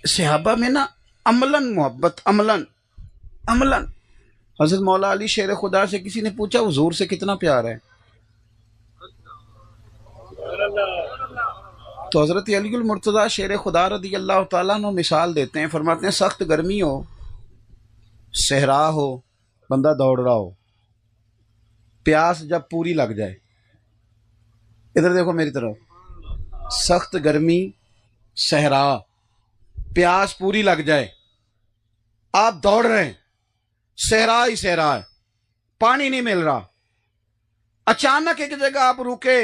صحابہ میں نا عملاً محبت، عملاً عملاً۔ حضرت مولا علی شیر خدا سے کسی نے پوچھا حضور سے کتنا پیار ہے، تو حضرت علی المرتضیٰ شیر خدا رضی اللہ تعالیٰ عنہ مثال دیتے ہیں، فرماتے ہیں سخت گرمی ہو، صحرا ہو، بندہ دوڑ رہا ہو، پیاس جب پوری لگ جائے، ادھر دیکھو میری طرف، سخت گرمی، صحرا، پیاس پوری لگ جائے، آپ دوڑ رہے ہیں، صحرا ہی صحرا ہے، پانی نہیں مل رہا، اچانک ایک جگہ آپ رکے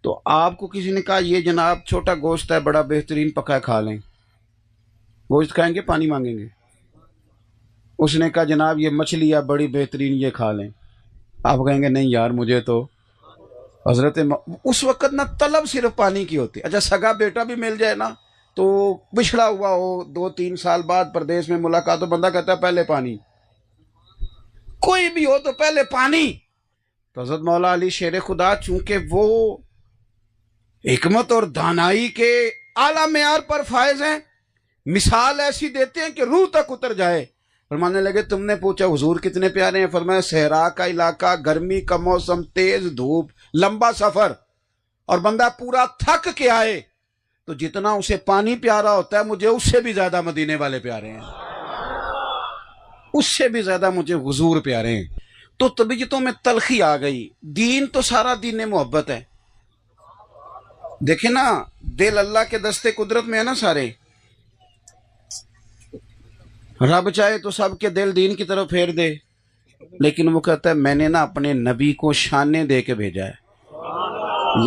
تو آپ کو کسی نے کہا یہ جناب چھوٹا گوشت ہے بڑا بہترین پکا ہے، کھا لیں، گوشت کھائیں گے پانی مانگیں گے؟ اس نے کہا جناب یہ مچھلی ہے بڑی بہترین، یہ کھا لیں، آپ کہیں گے نہیں یار مجھے تو اس وقت نا طلب صرف پانی کی ہوتی۔ اچھا سگا بیٹا بھی مل جائے نا تو بچھڑا ہوا ہو 2-3 سال بعد پردیس میں ملاقات تو بندہ کہتا ہے پہلے پانی، کوئی بھی ہو تو پہلے پانی۔ تو حضرت مولا علی شیر خدا چونکہ وہ حکمت اور دانائی کے اعلیٰ معیار پر فائز ہیں، مثال ایسی دیتے ہیں کہ روح تک اتر جائے۔ فرمانے لگے تم نے پوچھا حضور کتنے پیارے ہیں، فرمایا صحرا کا علاقہ، گرمی کا موسم، تیز دھوپ، لمبا سفر، اور بندہ پورا تھک کے آئے تو جتنا اسے پانی پیارا ہوتا ہے مجھے اس سے بھی زیادہ مدینے والے پیارے ہیں، اس سے بھی زیادہ مجھے حضور پیارے ہیں۔ تو طبیعتوں میں تلخی آ گئی۔ دین تو سارا دین محبت ہے، دیکھیں نا دل اللہ کے دستے قدرت میں ہے نا سارے، رب چاہے تو سب کے دل دین کی طرف پھیر دے، لیکن وہ کہتا ہے میں نے نا اپنے نبی کو شانے دے کے بھیجا ہے،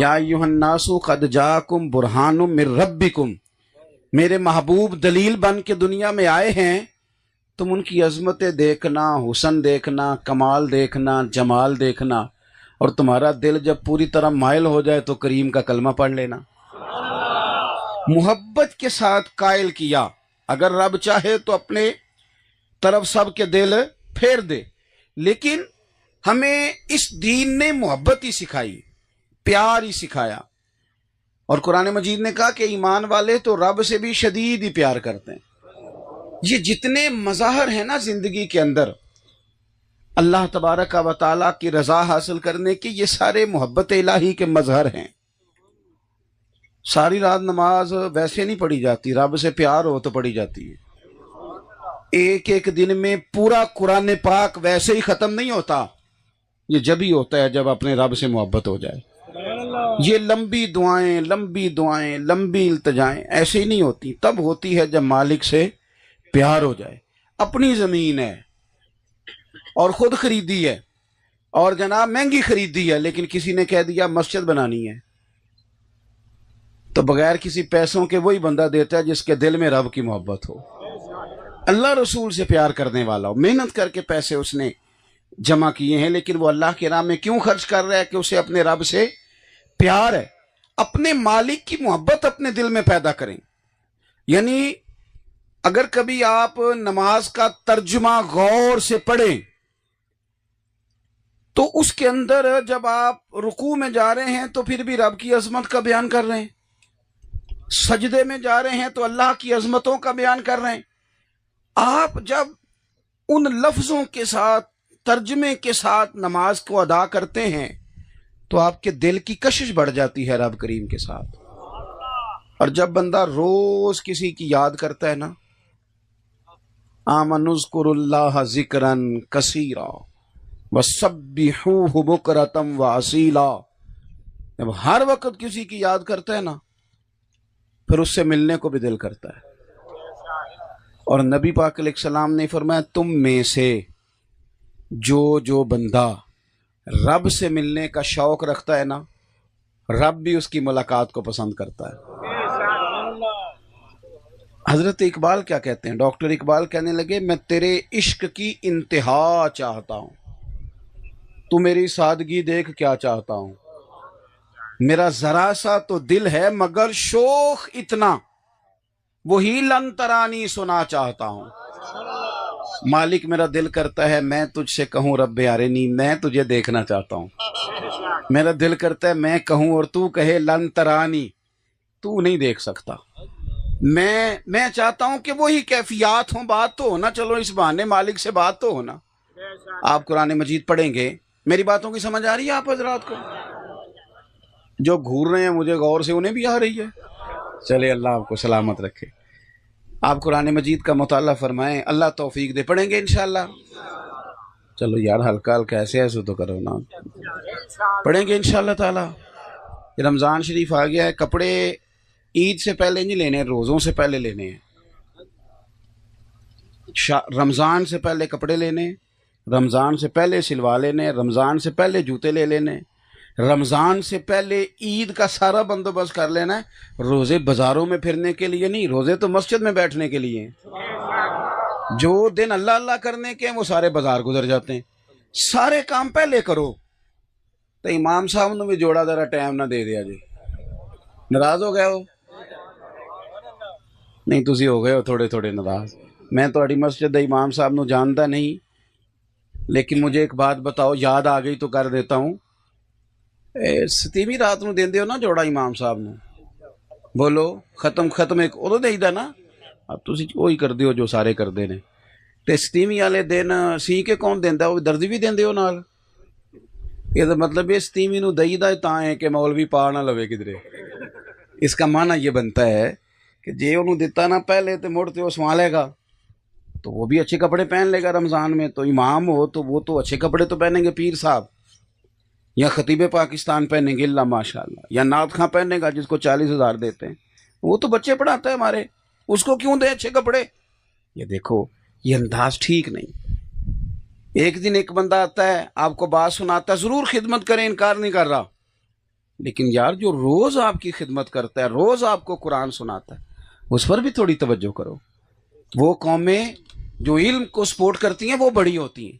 یا ایھا الناس قد جاءکم برہان من ربکم، میرے محبوب دلیل بن کے دنیا میں آئے ہیں، تم ان کی عظمتیں دیکھنا، حسن دیکھنا، کمال دیکھنا، جمال دیکھنا، اور تمہارا دل جب پوری طرح مائل ہو جائے تو کریم کا کلمہ پڑھ لینا۔ محبت کے ساتھ قائل کیا، اگر رب چاہے تو اپنے طرف سب کے دل پھیر دے، لیکن ہمیں اس دین نے محبت ہی سکھائی، پیار ہی سکھایا، اور قرآن مجید نے کہا کہ ایمان والے تو رب سے بھی شدید ہی پیار کرتے ہیں۔ یہ جتنے مظاہر ہیں نا زندگی کے اندر اللہ تبارک و تعالیٰ کی رضا حاصل کرنے کے، یہ سارے محبت الہی کے مظہر ہیں۔ ساری رات نماز ویسے نہیں پڑھی جاتی، رب سے پیار ہو تو پڑھی جاتی ہے۔ ایک ایک دن میں پورا قرآن پاک ویسے ہی ختم نہیں ہوتا، یہ جب ہی ہوتا ہے جب اپنے رب سے محبت ہو جائے۔ یہ لمبی دعائیں، لمبی دعائیں، لمبی التجائیں ایسے ہی نہیں ہوتی، تب ہوتی ہے جب مالک سے پیار ہو جائے۔ اپنی زمین ہے اور خود خریدی ہے، اور جناب مہنگی خریدی ہے، لیکن کسی نے کہہ دیا مسجد بنانی ہے، تو بغیر کسی پیسوں کے وہی بندہ دیتا ہے جس کے دل میں رب کی محبت ہو، اللہ رسول سے پیار کرنے والا ہو۔ محنت کر کے پیسے اس نے جمع کیے ہیں، لیکن وہ اللہ کے راہ میں کیوں خرچ کر رہا ہے؟ کہ اسے اپنے رب سے پیار ہے۔ اپنے مالک کی محبت اپنے دل میں پیدا کریں۔ یعنی اگر کبھی آپ نماز کا ترجمہ غور سے پڑھیں تو اس کے اندر جب آپ رکوع میں جا رہے ہیں تو پھر بھی رب کی عظمت کا بیان کر رہے ہیں، سجدے میں جا رہے ہیں تو اللہ کی عظمتوں کا بیان کر رہے ہیں۔ آپ جب ان لفظوں کے ساتھ، ترجمے کے ساتھ نماز کو ادا کرتے ہیں تو آپ کے دل کی کشش بڑھ جاتی ہے رب کریم کے ساتھ۔ اور جب بندہ روز کسی کی یاد کرتا ہے نا، آمنوا اذکروا اللہ ذکرا کثیرا وسبحوہ بکرۃ واصیلا، جب ہر وقت کسی کی یاد کرتا ہے نا پھر اس سے ملنے کو بھی دل کرتا ہے۔ اور نبی پاک علیہ السلام نے فرمایا تم میں سے جو بندہ رب سے ملنے کا شوق رکھتا ہے نا، رب بھی اس کی ملاقات کو پسند کرتا ہے۔ حضرت اقبال کیا کہتے ہیں؟ ڈاکٹر اقبال کہنے لگے میں تیرے عشق کی انتہا چاہتا ہوں، تو میری سادگی دیکھ کیا چاہتا ہوں، میرا ذرا سا تو دل ہے مگر شوق اتنا، وہی لن ترانی سنا چاہتا ہوں۔ مالک میرا دل کرتا ہے میں تجھ سے کہوں رب ارنی، میں تجھے دیکھنا چاہتا ہوں۔ میرا دل کرتا ہے میں کہوں اور تو کہے لن ترانی، تو نہیں دیکھ سکتا۔ میں چاہتا ہوں کہ وہی کیفیات ہوں، بات تو ہونا، چلو اس بہانے مالک سے بات تو ہونا۔ آپ قرآن مجید پڑھیں گے، میری باتوں کی سمجھ آ رہی ہے آپ حضرات کو؟ جو گھور رہے ہیں مجھے غور سے، انہیں بھی آ رہی ہے؟ چلے اللہ آپ کو سلامت رکھے۔ آپ قرآن مجید کا مطالعہ فرمائیں، اللہ توفیق دے، پڑھیں گے انشاءاللہ؟ چلو یار ہلکا ہلکا ایسے تو کرو نا، پڑھیں گے انشاءاللہ تعالی۔ رمضان شریف آ گیا ہے، کپڑے عید سے پہلے نہیں لینے، روزوں سے پہلے لینے ہیں۔ رمضان سے پہلے کپڑے لینے، رمضان سے پہلے سلوا لینے، رمضان سے پہلے جوتے لے لینے، رمضان سے پہلے عید کا سارا بندوبست کر لینا ہے۔ روزے بازاروں میں پھرنے کے لیے نہیں، روزے تو مسجد میں بیٹھنے کے لیے ہیں۔ جو دن اللہ اللہ کرنے کے ہیں وہ سارے بازار گزر جاتے ہیں۔ سارے کام پہلے کرو۔ تو امام صاحب نے بھی جوڑا ذرا ٹائم نہ دے دیا جی، ناراض ہو گئے ہو؟ نہیں تسی ہو گئے ہو تھوڑے تھوڑے ناراض۔ میں تھوڑی مسجد دے امام صاحب نو جانتا نہیں، لیکن مجھے ایک بات بتاؤ، یاد آ گئی تو کر دیتا ہوں۔ ستیویں رات نو دیندے ہو نا جوڑا امام صاحب نو؟ بولو ختم ایک ادو دے دا نا؟ اب تسی وہی کر دیو جو سارے کر دے نے۔ تے ستیویں والے دن سی کے کون دیندا؟ وہ دردی بھی دیندے ہو نال؟ یہ مطلب یہ ستیویں نو دئی دا تاں ہے کہ مولوی پا نہ لوے کدھرے۔ اس کا معنی یہ بنتا ہے کہ جے انہوں دیتا نا پہلے تے مڑ تے وہ سنبھالے گا تو وہ بھی اچھے کپڑے پہن لے گا رمضان میں۔ تو امام ہو تو وہ تو اچھے کپڑے تو پہنیں گے، پیر صاحب یا خطیب پاکستان پہنیں گے اللہ ماشاء اللہ، یا نعت خاں پہنے گا جس کو 40,000 دیتے ہیں، وہ تو بچے پڑھاتا ہے ہمارے، اس کو کیوں دے اچھے کپڑے؟ یہ دیکھو یہ انداز ٹھیک نہیں۔ ایک دن ایک بندہ آتا ہے آپ کو بات سناتا ہے، ضرور خدمت کریں، انکار نہیں کر رہا، لیکن یار جو روز آپ کی خدمت کرتا ہے، روز آپ کو قرآن سناتا ہے، اس پر بھی تھوڑی توجہ کرو۔ وہ قومیں جو علم کو سپورٹ کرتی ہیں وہ بڑی ہوتی ہیں،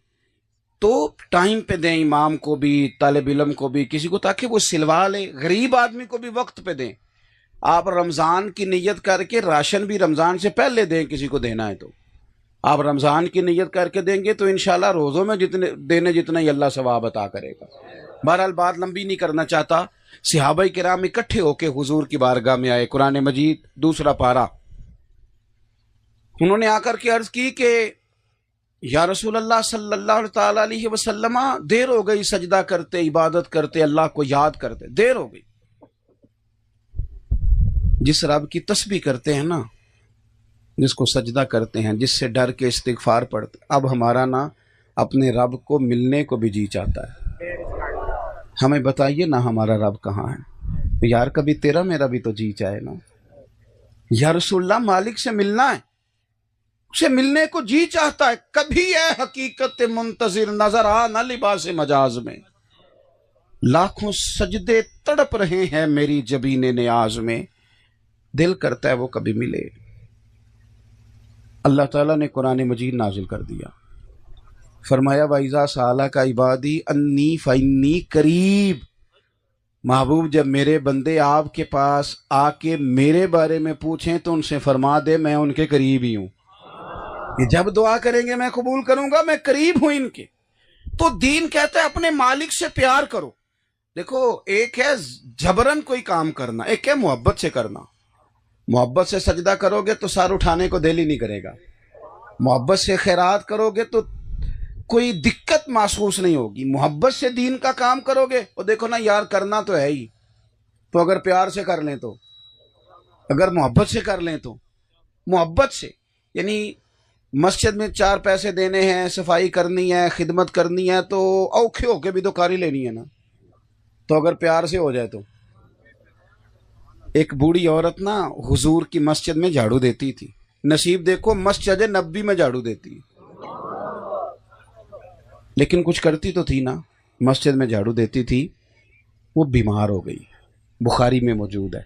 تو ٹائم پہ دیں امام کو بھی، طالب علم کو بھی، کسی کو، تاکہ وہ سلوا لے۔ غریب آدمی کو بھی وقت پہ دیں۔ آپ رمضان کی نیت کر کے راشن بھی رمضان سے پہلے دیں، کسی کو دینا ہے تو آپ رمضان کی نیت کر کے دیں گے تو انشاءاللہ روزوں میں جتنا ہی اللہ ثواب عطا کرے گا۔ بہرحال بات لمبی نہیں کرنا چاہتا۔ صحابہ کرام اکٹھے ہو کے حضور کی بارگاہ میں آئے، قرآن مجید 2 پارہ، انہوں نے آ کر کے عرض کی کہ یا رسول اللہ صلی اللہ تعالی علیہ وسلم، دیر ہو گئی سجدہ کرتے، عبادت کرتے، اللہ کو یاد کرتے، دیر ہو گئی۔ جس رب کی تسبیح کرتے ہیں نا، جس کو سجدہ کرتے ہیں، جس سے ڈر کے استغفار پڑھتے، اب ہمارا نا اپنے رب کو ملنے کو بھی جی چاہتا ہے۔ ہمیں بتائیے نا ہمارا رب کہاں ہے؟ یار کبھی تیرا میرا بھی تو جی چاہے نا۔ یا رسول اللہ مالک سے ملنا ہے، اسے ملنے کو جی چاہتا ہے۔ کبھی اے حقیقت منتظر نظر آ نہ لباس مجاز میں، لاکھوں سجدے تڑپ رہے ہیں میری جبین نیاز میں، دل کرتا ہے وہ کبھی ملے۔ اللہ تعالیٰ نے قرآن مجید نازل کر دیا، فرمایا وَإِذَا سَأَلَكَ عِبَادِي أَنِّي فَإِنِّي قریب۔ محبوب جب میرے بندے آپ کے پاس آ کے میرے بارے میں پوچھیں تو ان سے فرما دے میں ان کے قریب ہی ہوں۔ یہ جب دعا کریں گے میں قبول کروں گا، میں قریب ہوں ان کے۔ تو دین کہتا ہے اپنے مالک سے پیار کرو۔ دیکھو ایک ہے جبرن کوئی کام کرنا، ایک ہے محبت سے کرنا۔ محبت سے سجدہ کرو گے تو سر اٹھانے کو دل ہی نہیں کرے گا، محبت سے خیرات کرو گے تو کوئی دقت محسوس نہیں ہوگی، محبت سے دین کا کام کرو گے، وہ دیکھو نا یار کرنا تو ہے ہی، تو اگر پیار سے کر لیں تو، اگر محبت سے کر لیں تو، محبت سے یعنی مسجد میں 4 پیسے دینے ہیں، صفائی کرنی ہے، خدمت کرنی ہے، تو اوکھے ہو کے بھی تو کاری لینی ہے نا، تو اگر پیار سے ہو جائے تو۔ ایک بوڑھی عورت نا حضور کی مسجد میں جھاڑو دیتی تھی، نصیب دیکھو مسجد نبی میں جھاڑو دیتی، لیکن کچھ کرتی تو تھی نا، مسجد میں جھاڑو دیتی تھی۔ وہ بیمار ہو گئی، بخاری میں موجود ہے،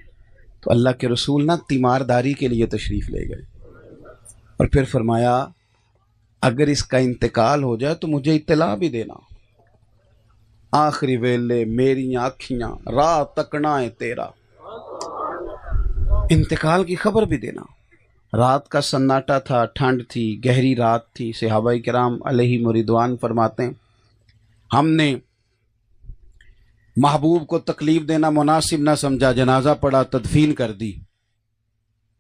تو اللہ کے رسول نا تیمارداری کے لیے تشریف لے گئے، اور پھر فرمایا اگر اس کا انتقال ہو جائے تو مجھے اطلاع بھی دینا، آخری ویلے میری آنکھیاں راہ تکنا ہے تیرا، انتقال کی خبر بھی دینا۔ رات کا سناٹا تھا، ٹھنڈ تھی، گہری رات تھی۔ صحابہ کرام علیہ رضوان فرماتے ہیں ہم نے محبوب کو تکلیف دینا مناسب نہ سمجھا، جنازہ پڑا، تدفین کر دی۔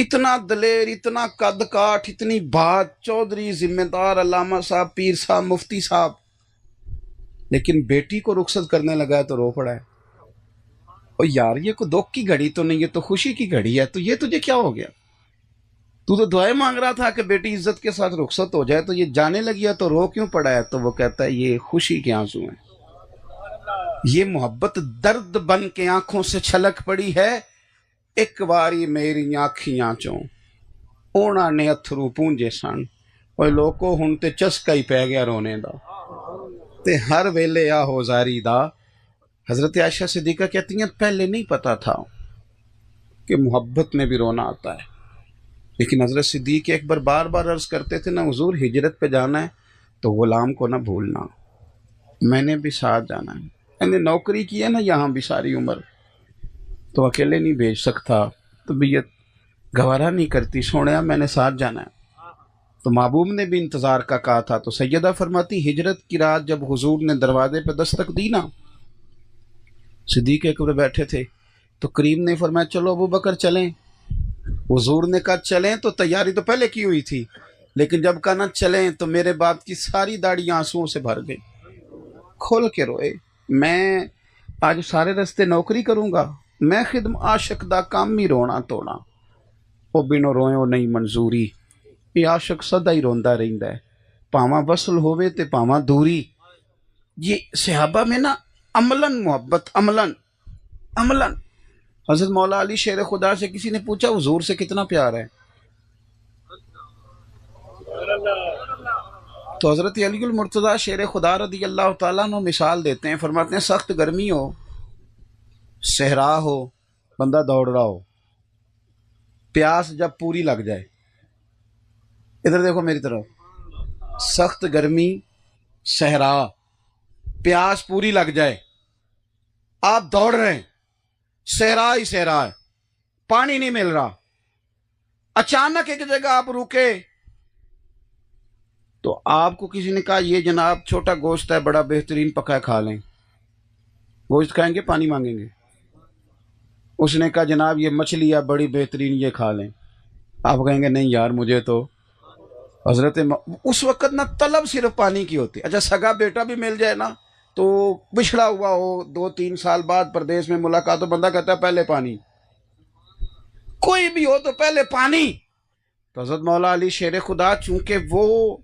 اتنا دلیر، اتنا قد کاٹ، اتنی بات، چودھری، ذمہ دار، علامہ صاحب، پیر صاحب، مفتی صاحب، لیکن بیٹی کو رخصت کرنے لگا ہے تو رو پڑا ہے۔ اور یار یہ کوئی دکھ کی گھڑی تو نہیں، یہ تو خوشی کی گھڑی ہے، تو یہ تجھے کیا ہو گیا؟ تو دعائیں مانگ رہا تھا کہ بیٹی عزت کے ساتھ رخصت ہو جائے، تو یہ جانے لگی ہے تو رو کیوں پڑا ہے؟ تو وہ کہتا ہے یہ خوشی کے آنسو ہیں، یہ محبت درد بن کے آنکھوں سے چھلک پڑی ہے۔ ایک باری میری آنکھیاں چوں اونا نے اتھرو پونجے سن، اور لوکو ہن تے چسکا ہی پہ گیا رونے دا، تے ہر ویلے آ ہو زاری دا۔ حضرت عائشہ صدیقہ کہتی ہیں پہلے نہیں پتا تھا کہ محبت میں بھی رونا آتا ہے، لیکن حضرت صدیق اکبر بار بار عرض کرتے تھے نا حضور ہجرت پہ جانا ہے تو غلام کو نہ بھولنا، میں نے بھی ساتھ جانا ہے، میں نے نوکری کی ہے نا یہاں بھی ساری عمر، تو اکیلے نہیں بھیج سکتا، طبیعت گوارا نہیں کرتی، سوڑیا میں نے ساتھ جانا ہے۔ تو محبوب نے بھی انتظار کا کہا تھا، تو سیدہ فرماتی ہجرت کی رات جب حضور نے دروازے پہ دستک دی نا، صدیق اکبر بیٹھے تھے، تو کریم نے فرمایا چلو ابو بکر چلیں۔ حضور نے کہا چلیں، تو تیاری تو پہلے کی ہوئی تھی، لیکن جب کہا نہ چلیں تو میرے باپ کی ساری داڑھی آنسوؤں سے بھر گئی، کھول کے روئے۔ میں آج سارے رستے نوکری کروں گا، میں خدم عاشق دا کام ہی رونا توڑا، وہ بینو روئیوں نہیں منظوری، یہ عاشق سدا ہی روندا رہندا ہے، پاواں وصل ہوئے تے پاواں دوری۔ یہ صحابہ میں نا عملاً محبت، عملاً حضرت مولا علی شیر خدا سے کسی نے پوچھا حضور سے کتنا پیار ہے، تو حضرت علی المرتضیٰ شیر خدا رضی اللہ تعالیٰ عنہ مثال دیتے ہیں، فرماتے ہیں سخت گرمی ہو، صحرا ہو، بندہ دوڑ رہا ہو، پیاس جب پوری لگ جائے، ادھر دیکھو میری طرف، سخت گرمی، صحرا، پیاس پوری لگ جائے، آپ دوڑ رہے ہیں، صحرا ہی صحرا ہے، پانی نہیں مل رہا، اچانک ایک جگہ آپ رکے تو آپ کو کسی نے کہا یہ جناب چھوٹا گوشت ہے بڑا بہترین پکا ہے کھا لیں، گوشت کھائیں گے پانی مانگیں گے؟ اس نے کہا جناب یہ مچھلی ہے بڑی بہترین یہ کھا لیں، آپ کہیں گے نہیں یار مجھے تو اس وقت نہ طلب صرف پانی کی ہوتی۔ اچھا سگا بیٹا بھی مل جائے نا تو بچھڑا ہوا ہو 2-3 سال بعد پردیس میں ملاقات، تو بندہ کہتا ہے پہلے پانی، کوئی بھی ہو تو پہلے پانی۔ تو حضرت مولا علی شیر خدا چونکہ وہ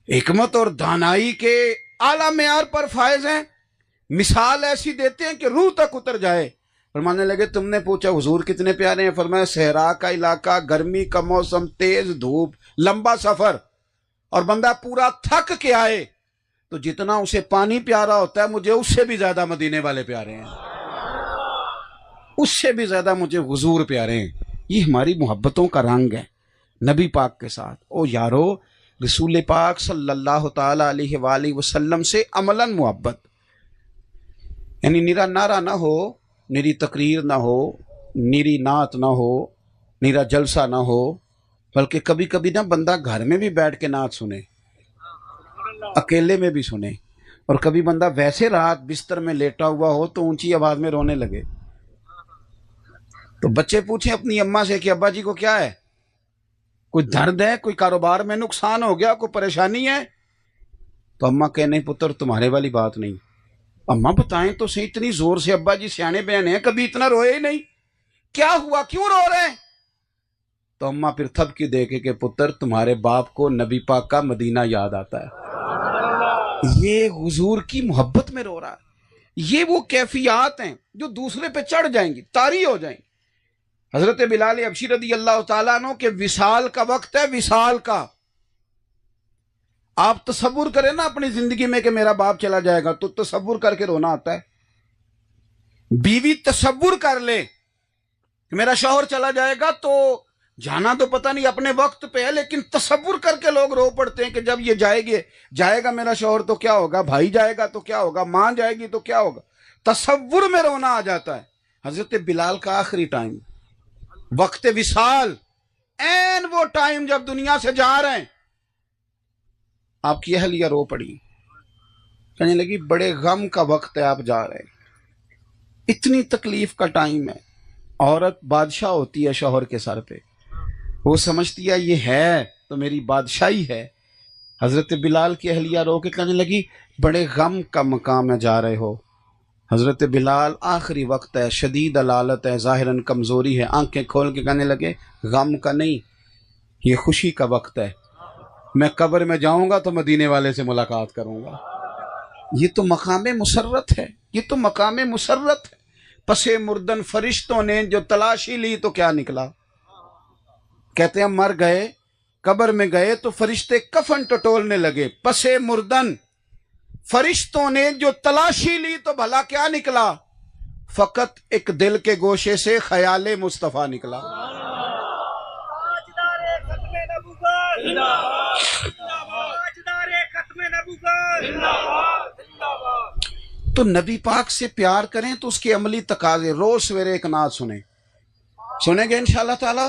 حکمت اور دانائی کے اعلیٰ معیار پر فائز ہیں، مثال ایسی دیتے ہیں کہ روح تک اتر جائے۔ فرمانے لگے تم نے پوچھا حضور کتنے پیارے ہیں؟ فرمایا صحرا کا علاقہ، گرمی کا موسم، تیز دھوپ، لمبا سفر، اور بندہ پورا تھک کے آئے تو جتنا اسے پانی پیارا ہوتا ہے مجھے اس سے بھی زیادہ مدینے والے پیارے ہیں، اس سے بھی زیادہ مجھے حضور پیارے ہیں۔ یہ ہماری محبتوں کا رنگ ہے نبی پاک کے ساتھ۔ او یارو رسول پاک صلی اللہ تعالی علیہ وآلہ وسلم سے عملاً محبت، یعنی نیرا نعرہ نہ ہو، نیری تقریر نہ ہو، نیری نعت نہ ہو، نیرا جلسہ نہ ہو، بلکہ کبھی کبھی نا بندہ گھر میں بھی بیٹھ کے نعت سنے، اکیلے میں بھی سنے، اور کبھی بندہ ویسے رات بستر میں لیٹا ہوا ہو تو اونچی آواز میں رونے لگے، تو بچے پوچھیں اپنی اماں سے کہ ابا جی کو کیا ہے، کوئی درد ہے، کوئی کاروبار میں نقصان ہو گیا، کوئی پریشانی ہے؟ تو اماں کہ نہیں پتر تمہارے والی بات نہیں۔ اماں بتائیں تو صحیح، اتنی زور سے ابا جی سیانے بیانے ہیں کبھی اتنا روئے ہی نہیں، کیا ہوا کیوں رو رہے ہیں؟ تو اماں پھر تھپکی دے کے کہ پتر تمہارے باپ کو نبی پاک کا مدینہ یاد آتا ہے، یہ حضور کی محبت میں رو رہا ہے۔ یہ وہ کیفیات ہیں جو دوسرے پہ چڑھ جائیں گی، طاری ہو جائیں گی۔ حضرت بلال حبشی رضی اللہ تعالیٰ عنہ کے وصال کا وقت ہے، وصال کا، آپ تصور کریں نا اپنی زندگی میں کہ میرا باپ چلا جائے گا تو تصور کر کے رونا آتا ہے، بیوی تصور کر لے کہ میرا شوہر چلا جائے گا تو جانا تو پتہ نہیں اپنے وقت پہ ہے، لیکن تصور کر کے لوگ رو پڑتے ہیں کہ جب یہ جائے گا میرا شوہر تو کیا ہوگا، بھائی جائے گا تو کیا ہوگا، ماں جائے گی تو کیا ہوگا، تصور میں رونا آ جاتا ہے۔ حضرت بلال کا آخری ٹائم، وقت وصال، این وہ ٹائم جب دنیا سے جا رہے ہیں، آپ کی اہلیہ رو پڑی، کہنے لگی بڑے غم کا وقت ہے آپ جا رہے ہیں، اتنی تکلیف کا ٹائم ہے، عورت بادشاہ ہوتی ہے شوہر کے سر پہ، وہ سمجھتی ہے یہ ہے تو میری بادشاہی ہے۔ حضرت بلال کی اہلیہ رو کے کہنے لگی بڑے غم کا مقام میں جا رہے ہو۔ حضرت بلال آخری وقت ہے، شدید علالت ہے، ظاہراً کمزوری ہے، آنکھیں کھول کے کہنے لگے غم کا نہیں، یہ خوشی کا وقت ہے، میں قبر میں جاؤں گا تو مدینے والے سے ملاقات کروں گا۔ یہ تو مقام مسرت ہے، یہ تو مقام مسرت ہے۔ پس مردن فرشتوں نے جو تلاشی لی تو کیا نکلا؟ کہتے ہیں مر گئے، قبر میں گئے تو فرشتے کفن ٹٹولنے لگے، پس مردن فرشتوں نے جو تلاشی لی تو بھلا کیا نکلا؟ فقط ایک دل کے گوشے سے خیال مصطفیٰ نکلا۔ تو نبی پاک سے پیار کریں تو اس کے عملی تقاضے، روز سویرے ایک نعت سنیں گے انشاءاللہ تعالی۔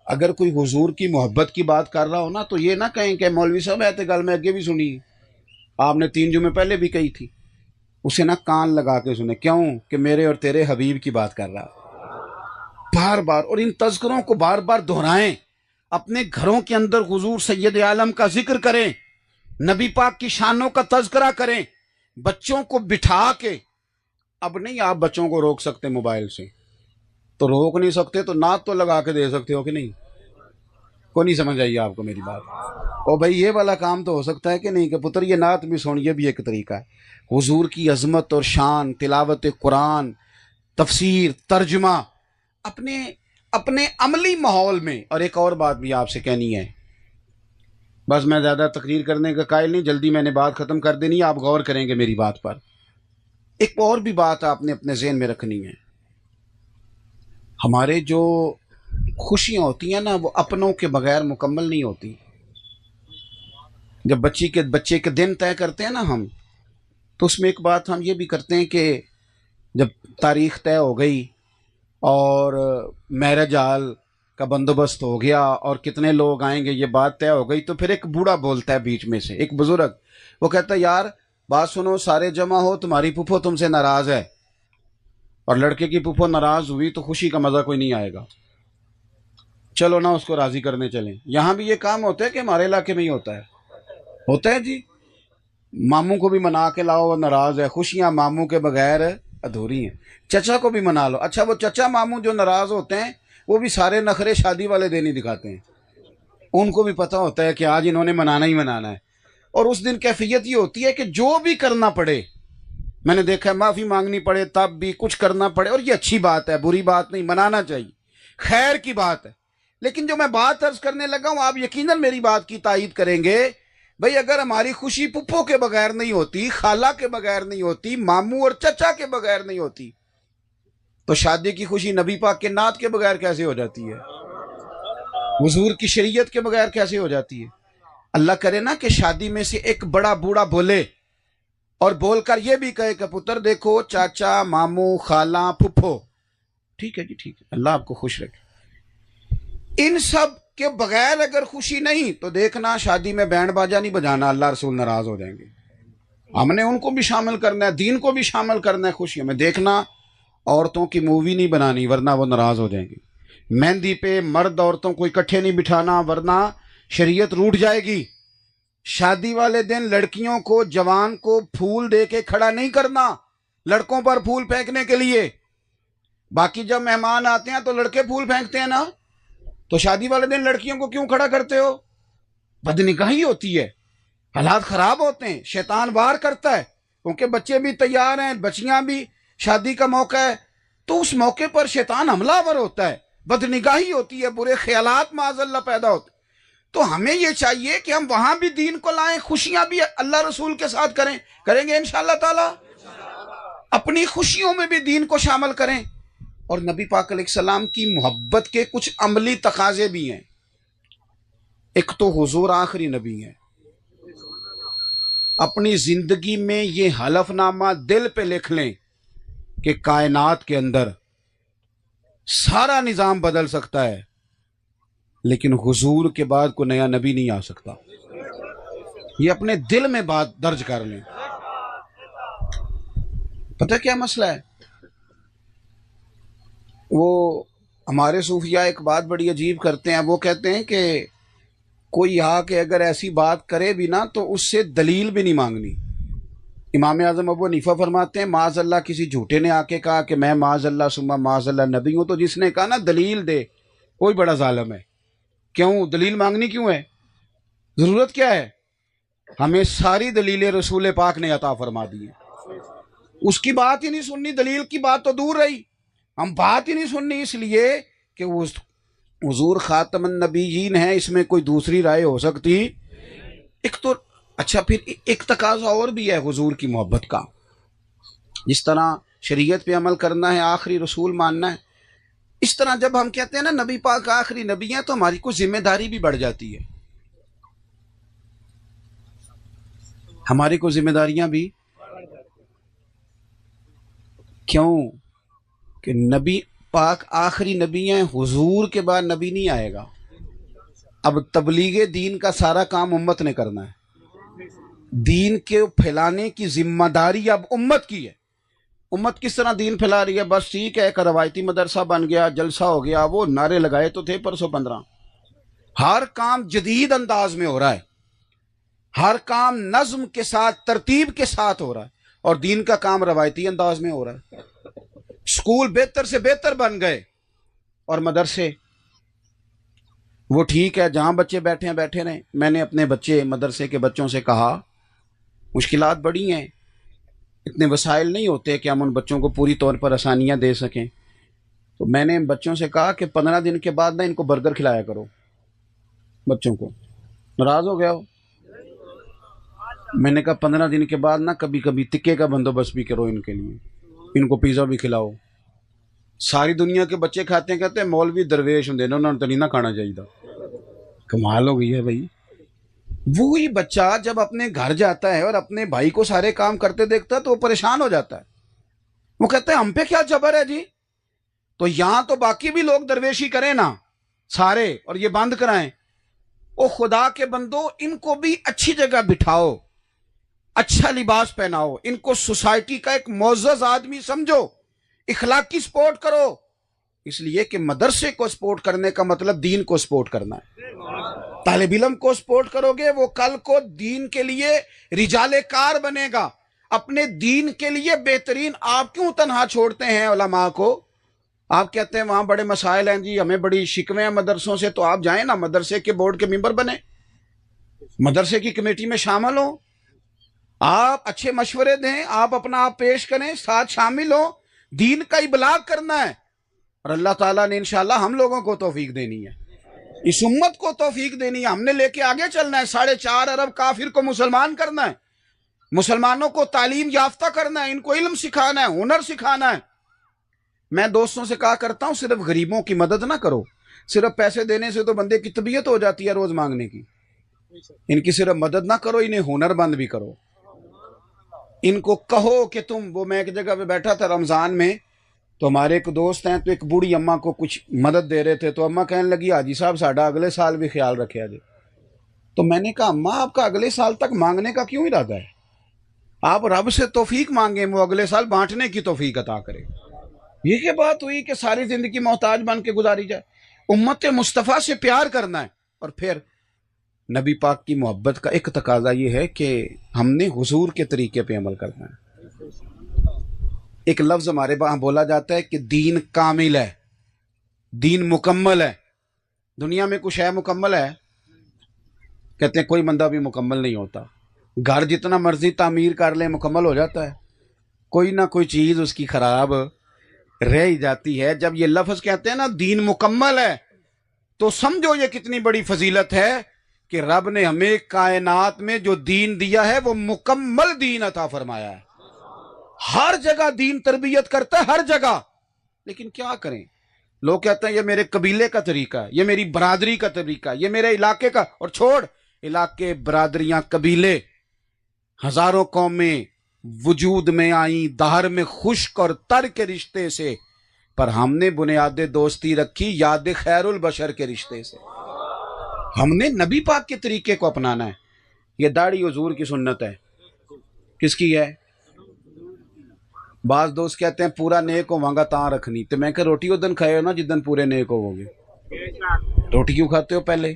اگر کوئی حضور کی محبت کی بات کر رہا ہو نا تو یہ نہ کہیں کہ مولوی صاحب ایتے گل میں اگے بھی سنی، آپ نے 3 جمعے پہلے بھی کہی تھی، اسے نہ کان لگا کے سنیں، کیوں کہ میرے اور تیرے حبیب کی بات کر رہا، بار بار، اور ان تذکروں کو بار بار دہرائیں، اپنے گھروں کے اندر حضور سید عالم کا ذکر کریں، نبی پاک کی شانوں کا تذکرہ کریں، بچوں کو بٹھا کے۔ اب نہیں آپ بچوں کو روک سکتے موبائل سے، تو روک نہیں سکتے تو نعت تو لگا کے دے سکتے ہو کہ نہیں؟ کوئی نہیں سمجھ آئیے آپ کو میری بات؟ او بھائی یہ والا کام تو ہو سکتا ہے کہ نہیں کہ پتر یہ نعت بھی سن، یہ بھی ایک طریقہ ہے۔ حضور کی عظمت اور شان، تلاوت قرآن، تفسیر، ترجمہ اپنے عملی ماحول میں۔ اور ایک اور بات بھی آپ سے کہنی ہے، بس میں زیادہ تقریر کرنے کا قائل نہیں، جلدی میں نے بات ختم کر دینی، آپ غور کریں گے میری بات پر۔ ایک اور بھی بات آپ نے اپنے ذہن میں رکھنی ہے، ہمارے جو خوشیاں ہوتی ہیں نا وہ اپنوں کے بغیر مکمل نہیں ہوتی۔ جب بچے کے دن طے کرتے ہیں نا ہم، تو اس میں ایک بات ہم یہ بھی کرتے ہیں کہ جب تاریخ طے ہو گئی اور میرج ہال کا بندوبست ہو گیا اور کتنے لوگ آئیں گے یہ بات طے ہو گئی، تو پھر ایک بوڑھا بولتا ہے بیچ میں سے، ایک بزرگ، وہ کہتا ہے یار بات سنو، سارے جمع ہو، تمہاری پھپھو تم سے ناراض ہے، اور لڑکے کی پھپھو ناراض ہوئی تو خوشی کا مزہ کوئی نہیں آئے گا، چلو نا اس کو راضی کرنے چلیں۔ یہاں بھی یہ کام ہوتا ہے کہ ہمارے علاقے میں ہی ہوتا ہے جی، ماموں کو بھی منا کے لاؤ، وہ ناراض ہے، خوشیاں ماموں کے بغیر ادھوری ہیں، چچا کو بھی منا لو۔ اچھا وہ چچا ماموں جو ناراض ہوتے ہیں وہ بھی سارے نخرے شادی والے دن ہی دکھاتے ہیں، ان کو بھی پتہ ہوتا ہے کہ آج انہوں نے منانا ہی منانا ہے، اور اس دن کیفیت یہ ہوتی ہے کہ جو بھی کرنا پڑے، میں نے دیکھا ہے معافی مانگنی پڑے تب بھی کچھ کرنا پڑے، اور یہ اچھی بات ہے، بری بات نہیں، منانا چاہیے، خیر کی بات ہے۔ لیکن جو میں بات عرض کرنے لگا ہوں آپ یقیناً میری بات کی تائید کریں گے، بھئی اگر ہماری خوشی پھپھو کے بغیر نہیں ہوتی، خالہ کے بغیر نہیں ہوتی، ماموں اور چچا کے بغیر نہیں ہوتی، تو شادی کی خوشی نبی پاک کے نعت کے بغیر کیسے ہو جاتی ہے؟ حضور کی شریعت کے بغیر کیسے ہو جاتی ہے؟ اللہ کرے نا کہ شادی میں سے ایک بڑا بوڑھا بولے اور بول کر یہ بھی کہے کہ پتر دیکھو چاچا، ماموں، خالہ، پھپھو، ٹھیک ہے جی ٹھیک ہے، اللہ آپ کو خوش رکھے، ان سب کے بغیر اگر خوشی نہیں تو دیکھنا شادی میں بینڈ باجا نہیں بجانا، اللہ رسول ناراض ہو جائیں گے۔ ہم نے ان کو بھی شامل کرنا ہے، دین کو بھی شامل کرنا ہے خوشیوں میں، دیکھنا عورتوں کی مووی نہیں بنانی ورنہ وہ ناراض ہو جائیں گی، مہندی پہ مرد عورتوں کو اکٹھے نہیں بٹھانا ورنہ شریعت روٹ جائے گی، شادی والے دن لڑکیوں کو، جوان کو پھول دے کے کھڑا نہیں کرنا لڑکوں پر پھول پھینکنے کے لیے، باقی جب مہمان آتے ہیں تو لڑکے پھول پھینکتے ہیں نا، تو شادی والے دن لڑکیوں کو کیوں کھڑا کرتے ہو؟ بدنگاہی ہوتی ہے، حالات خراب ہوتے ہیں، شیطان وار کرتا ہے، کیونکہ بچے بھی تیار ہیں، بچیاں بھی، شادی کا موقع ہے، تو اس موقع پر شیطان حملہ آور ہوتا ہے، بدنگاہی ہوتی ہے، برے خیالات معاذ اللہ پیدا ہوتے ہیں۔ تو ہمیں یہ چاہیے کہ ہم وہاں بھی دین کو لائیں، خوشیاں بھی اللہ رسول کے ساتھ کریں گے انشاءاللہ تعالی، اپنی خوشیوں میں بھی دین کو شامل کریں۔ اور نبی پاک علیہ السلام کی محبت کے کچھ عملی تقاضے بھی ہیں۔ ایک تو حضور آخری نبی ہیں، اپنی زندگی میں یہ حلف نامہ دل پہ لکھ لیں کہ کائنات کے اندر سارا نظام بدل سکتا ہے لیکن حضور کے بعد کوئی نیا نبی نہیں آ سکتا، یہ اپنے دل میں بات درج کر لیں۔ پتہ کیا مسئلہ ہے؟ وہ ہمارے صوفیاء ایک بات بڑی عجیب کرتے ہیں، وہ کہتے ہیں کہ کوئی آ کے اگر ایسی بات کرے بھی نا تو اس سے دلیل بھی نہیں مانگنی۔ امام اعظم ابو حنیفہ فرماتے ہیں معاذ اللہ کسی جھوٹے نے آ کے کہا کہ میں معاذ اللہ ثم معاذ اللہ نبی ہوں، تو جس نے کہا نا دلیل دے کوئی بڑا ظالم ہے۔ کیوں دلیل مانگنی کیوں ہے؟ ضرورت کیا ہے؟ ہمیں ساری دلیلیں رسول پاک نے عطا فرما دی ہیں، اس کی بات ہی نہیں سننی، دلیل کی بات تو دور رہی، ہم بات ہی نہیں سننی، اس لیے کہ وہ حضور خاتم النبیین ہیں، اس میں کوئی دوسری رائے ہو سکتی ایک تو۔ اچھا پھر ایک تقاضا اور بھی ہے حضور کی محبت کا، جس طرح شریعت پہ عمل کرنا ہے، آخری رسول ماننا ہے، اس طرح جب ہم کہتے ہیں نا نبی پاک آخری نبی ہیں تو ہماری کوئی ذمہ داری بھی بڑھ جاتی ہے، ہماری کوئی ذمہ داریاں بھی۔ کیوں کہ نبی پاک آخری نبی ہیں، حضور کے بعد نبی نہیں آئے گا، اب تبلیغ دین کا سارا کام امت نے کرنا ہے، دین کے پھیلانے کی ذمہ داری اب امت کی ہے۔ امت کس طرح دین پھیلا رہی ہے؟ بس ٹھیک ہے، ایک روایتی مدرسہ بن گیا، جلسہ ہو گیا، وہ نعرے لگائے تو تھے پرسوں 15، ہر کام جدید انداز میں ہو رہا ہے، ہر کام نظم کے ساتھ ترتیب کے ساتھ ہو رہا ہے، اور دین کا کام روایتی انداز میں ہو رہا ہے۔ اسکول بہتر سے بہتر بن گئے، اور مدرسے وہ ٹھیک ہے جہاں بچے بیٹھے ہیں بیٹھے رہیں۔ میں نے اپنے بچے مدرسے کے بچوں سے کہا مشکلات بڑی ہیں، اتنے وسائل نہیں ہوتے کہ ہم ان بچوں کو پوری طور پر آسانیاں دے سکیں، تو میں نے بچوں سے کہا کہ 15 دن کے بعد نا ان کو برگر کھلایا کرو۔ بچوں کو ناراض ہو گیا ہو؟ میں نے کہا 15 دن کے بعد نا کبھی کبھی تکے کا بندوبست بھی کرو ان کے لیے، ان کو پیزا بھی کھلاؤ۔ ساری دنیا کے بچے کھاتے ہیں، کہتے ہیں مولوی درویش ہوں انہوں نے تو نہیں نہ کھانا چاہیے۔ کمال ہو گئی ہے بھائی، وہی بچہ جب اپنے گھر جاتا ہے اور اپنے بھائی کو سارے کام کرتے دیکھتا ہے تو وہ پریشان ہو جاتا ہے، وہ کہتے ہیں ہم پہ کیا جبر ہے جی، تو یہاں تو باقی بھی لوگ درویشی کریں نا سارے، اور یہ بند کرائیں۔ او خدا کے بندو، ان کو بھی اچھی جگہ بٹھاؤ، اچھا لباس پہناؤ، ان کو سوسائٹی کا ایک معزز آدمی سمجھو، اخلاقی سپورٹ کرو، اس لیے کہ مدرسے کو سپورٹ کرنے کا مطلب دین کو سپورٹ کرنا ہے۔ طالب علم کو سپورٹ کرو گے وہ کل کو دین کے لیے رجال کار بنے گا، اپنے دین کے لیے بہترین۔ آپ کیوں تنہا چھوڑتے ہیں علماء کو؟ آپ کہتے ہیں وہاں بڑے مسائل ہیں جی، ہمیں بڑی شکوے ہیں مدرسوں سے، تو آپ جائیں نا مدرسے کے بورڈ کے ممبر بنیں، مدرسے کی کمیٹی میں شامل ہوں، آپ اچھے مشورے دیں، آپ اپنا آپ پیش کریں، ساتھ شامل ہوں، دین کا ابلاغ کرنا ہے، اور اللہ تعالیٰ نے انشاءاللہ ہم لوگوں کو توفیق دینی ہے، اس امت کو توفیق دینی ہے، ہم نے لے کے آگے چلنا ہے، 4.5 ارب کافر کو مسلمان کرنا ہے، مسلمانوں کو تعلیم یافتہ کرنا ہے، ان کو علم سکھانا ہے، ہنر سکھانا ہے۔ میں دوستوں سے کہا کرتا ہوں صرف غریبوں کی مدد نہ کرو، صرف پیسے دینے سے تو بندے کی طبیعت ہو جاتی ہے روز مانگنے کی، ان کی صرف مدد نہ کرو، انہیں ہنر بند بھی کرو، ان کو کہو کہ تم وہ۔ میں ایک جگہ پہ بیٹھا تھا رمضان میں، تو ہمارے ایک دوست ہیں، تو ایک بوڑھی اماں کو کچھ مدد دے رہے تھے، تو اماں کہنے لگی حاجی صاحب ساڈا اگلے سال بھی خیال رکھے جی۔ تو میں نے کہا اماں آپ کا اگلے سال تک مانگنے کا کیوں ارادہ ہے؟ آپ رب سے توفیق مانگیں، وہ اگلے سال بانٹنے کی توفیق عطا کرے۔ یہ کیا بات ہوئی کہ ساری زندگی محتاج بن کے گزاری جائے؟ امت مصطفیٰ سے پیار کرنا ہے، اور پھر نبی پاک کی محبت کا ایک تقاضا یہ ہے کہ ہم نے حضور کے طریقے پہ عمل کرنا ہے۔ ایک لفظ ہمارے وہاں بولا جاتا ہے کہ دین کامل ہے، دین مکمل ہے۔ دنیا میں کچھ ہے مکمل ہے؟ کہتے ہیں کوئی بندہ بھی مکمل نہیں ہوتا، گھر جتنا مرضی تعمیر کر لے مکمل ہو جاتا ہے، کوئی نہ کوئی چیز اس کی خراب رہ ہی جاتی ہے۔ جب یہ لفظ کہتے ہیں نا دین مکمل ہے، تو سمجھو یہ کتنی بڑی فضیلت ہے کہ رب نے ہمیں کائنات میں جو دین دیا ہے وہ مکمل دین عطا فرمایا ہے۔ ہر جگہ دین تربیت کرتا ہے، ہر جگہ، لیکن کیا کریں؟ لوگ کہتے ہیں یہ میرے قبیلے کا طریقہ ہے، یہ میری برادری کا طریقہ ہے، یہ میرے علاقے کا، اور چھوڑ علاقے، برادریاں، قبیلے، ہزاروں قومیں وجود میں آئیں دہر میں خشک اور تر کے رشتے سے، پر ہم نے بنیاد دوستی رکھی یاد خیر البشر کے رشتے سے۔ ہم نے نبی پاک کے طریقے کو اپنانا ہے۔ یہ داڑھی حضور کی سنت ہے، کس کی ہے؟ بعض دوست کہتے ہیں پورا نیک ہوواں گا تاں رکھنی، تو میں کہ روٹی اس دن کھائے ہو نا جس دن پورے نیک ہوو گے، روٹی کیوں کھاتے ہو پہلے؟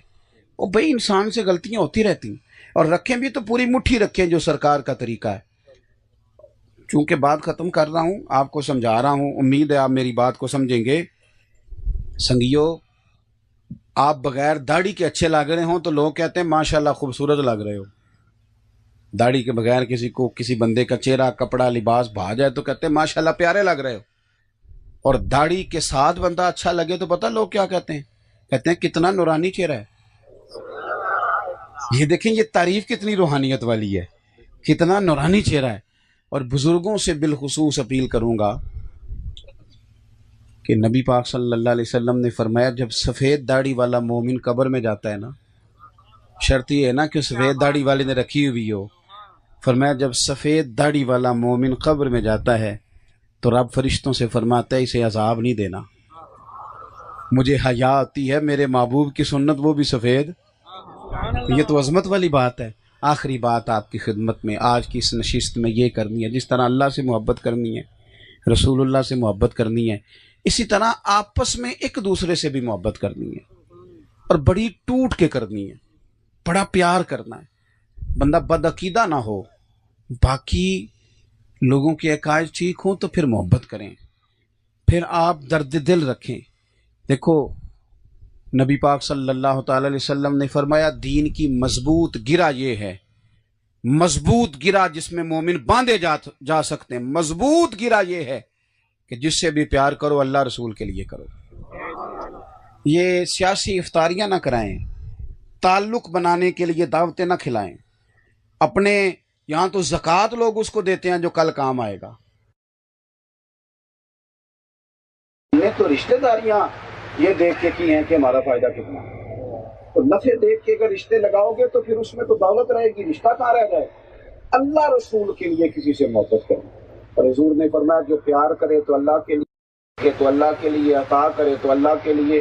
وہ بھائی انسان سے غلطیاں ہوتی رہتی ہیں، اور رکھیں بھی تو پوری مٹھی رکھیں جو سرکار کا طریقہ ہے۔ چونکہ بات ختم کر رہا ہوں، آپ کو سمجھا رہا ہوں، امید ہے آپ میری بات کو سمجھیں گے۔ سنگیو، آپ بغیر داڑھی کے اچھے لگ رہے ہوں تو لوگ کہتے ہیں ماشاءاللہ خوبصورت لگ رہے ہو، داڑھی کے بغیر کسی کو کسی بندے کا چہرہ کپڑا لباس بھا جائے تو کہتے ہیں ماشاءاللہ پیارے لگ رہے ہو، اور داڑھی کے ساتھ بندہ اچھا لگے تو پتہ لوگ کیا کہتے ہیں؟ کہتے ہیں کتنا نورانی چہرہ ہے۔ یہ دیکھیں یہ تعریف کتنی روحانیت والی ہے، کتنا نورانی چہرہ ہے۔ اور بزرگوں سے بالخصوص اپیل کروں گا کہ نبی پاک صلی اللہ علیہ وسلم نے فرمایا جب سفید داڑھی والا مومن قبر میں جاتا ہے نا، شرط یہ ہے نا کہ سفید داڑھی والے نے رکھی ہوئی ہو، فرمایا جب سفید داڑھی والا مومن قبر میں جاتا ہے تو رب فرشتوں سے فرماتا ہے اسے عذاب نہیں دینا، مجھے حیا آتی ہے میرے محبوب کی سنت وہ بھی سفید۔ یہ تو عظمت والی بات ہے۔ آخری بات آپ کی خدمت میں آج کی اس نشست میں یہ کرنی ہے، جس طرح اللہ سے محبت کرنی ہے، رسول اللہ سے محبت کرنی ہے، اسی طرح آپس میں ایک دوسرے سے بھی محبت کرنی ہے، اور بڑی ٹوٹ کے کرنی ہے، بڑا پیار کرنا ہے، بندہ بدعقیدہ نہ ہو، باقی لوگوں کے عقائد ٹھیک ہوں تو پھر محبت کریں، پھر آپ درد دل رکھیں۔ دیکھو نبی پاک صلی اللہ تعالی علیہ وسلم نے فرمایا دین کی مضبوط گرہ یہ ہے، مضبوط گرہ جس میں مومن باندھے جا سکتے ہیں، مضبوط گرہ یہ ہے کہ جس سے بھی پیار کرو اللہ رسول کے لیے کرو۔ یہ سیاسی افطاریاں نہ کرائیں، تعلق بنانے کے لیے دعوتیں نہ کھلائیں، اپنے یہاں تو زکوٰۃ لوگ اس کو دیتے ہیں جو کل کام آئے گا۔ ہم نے تو رشتہ داریاں یہ دیکھ کے کی ہیں کہ ہمارا فائدہ کتنا، تو نفع دیکھ کے اگر رشتے لگاؤ گے تو پھر اس میں تو دولت رہے گی، رشتہ کہاں رہ جائے؟ اللہ رسول کے لیے کسی سے محبت کریں، اور حضور نے فرمایا جو پیار کرے تو اللہ کے لیے، تو اللہ کے لیے، عطا کرے تو اللہ کے لیے،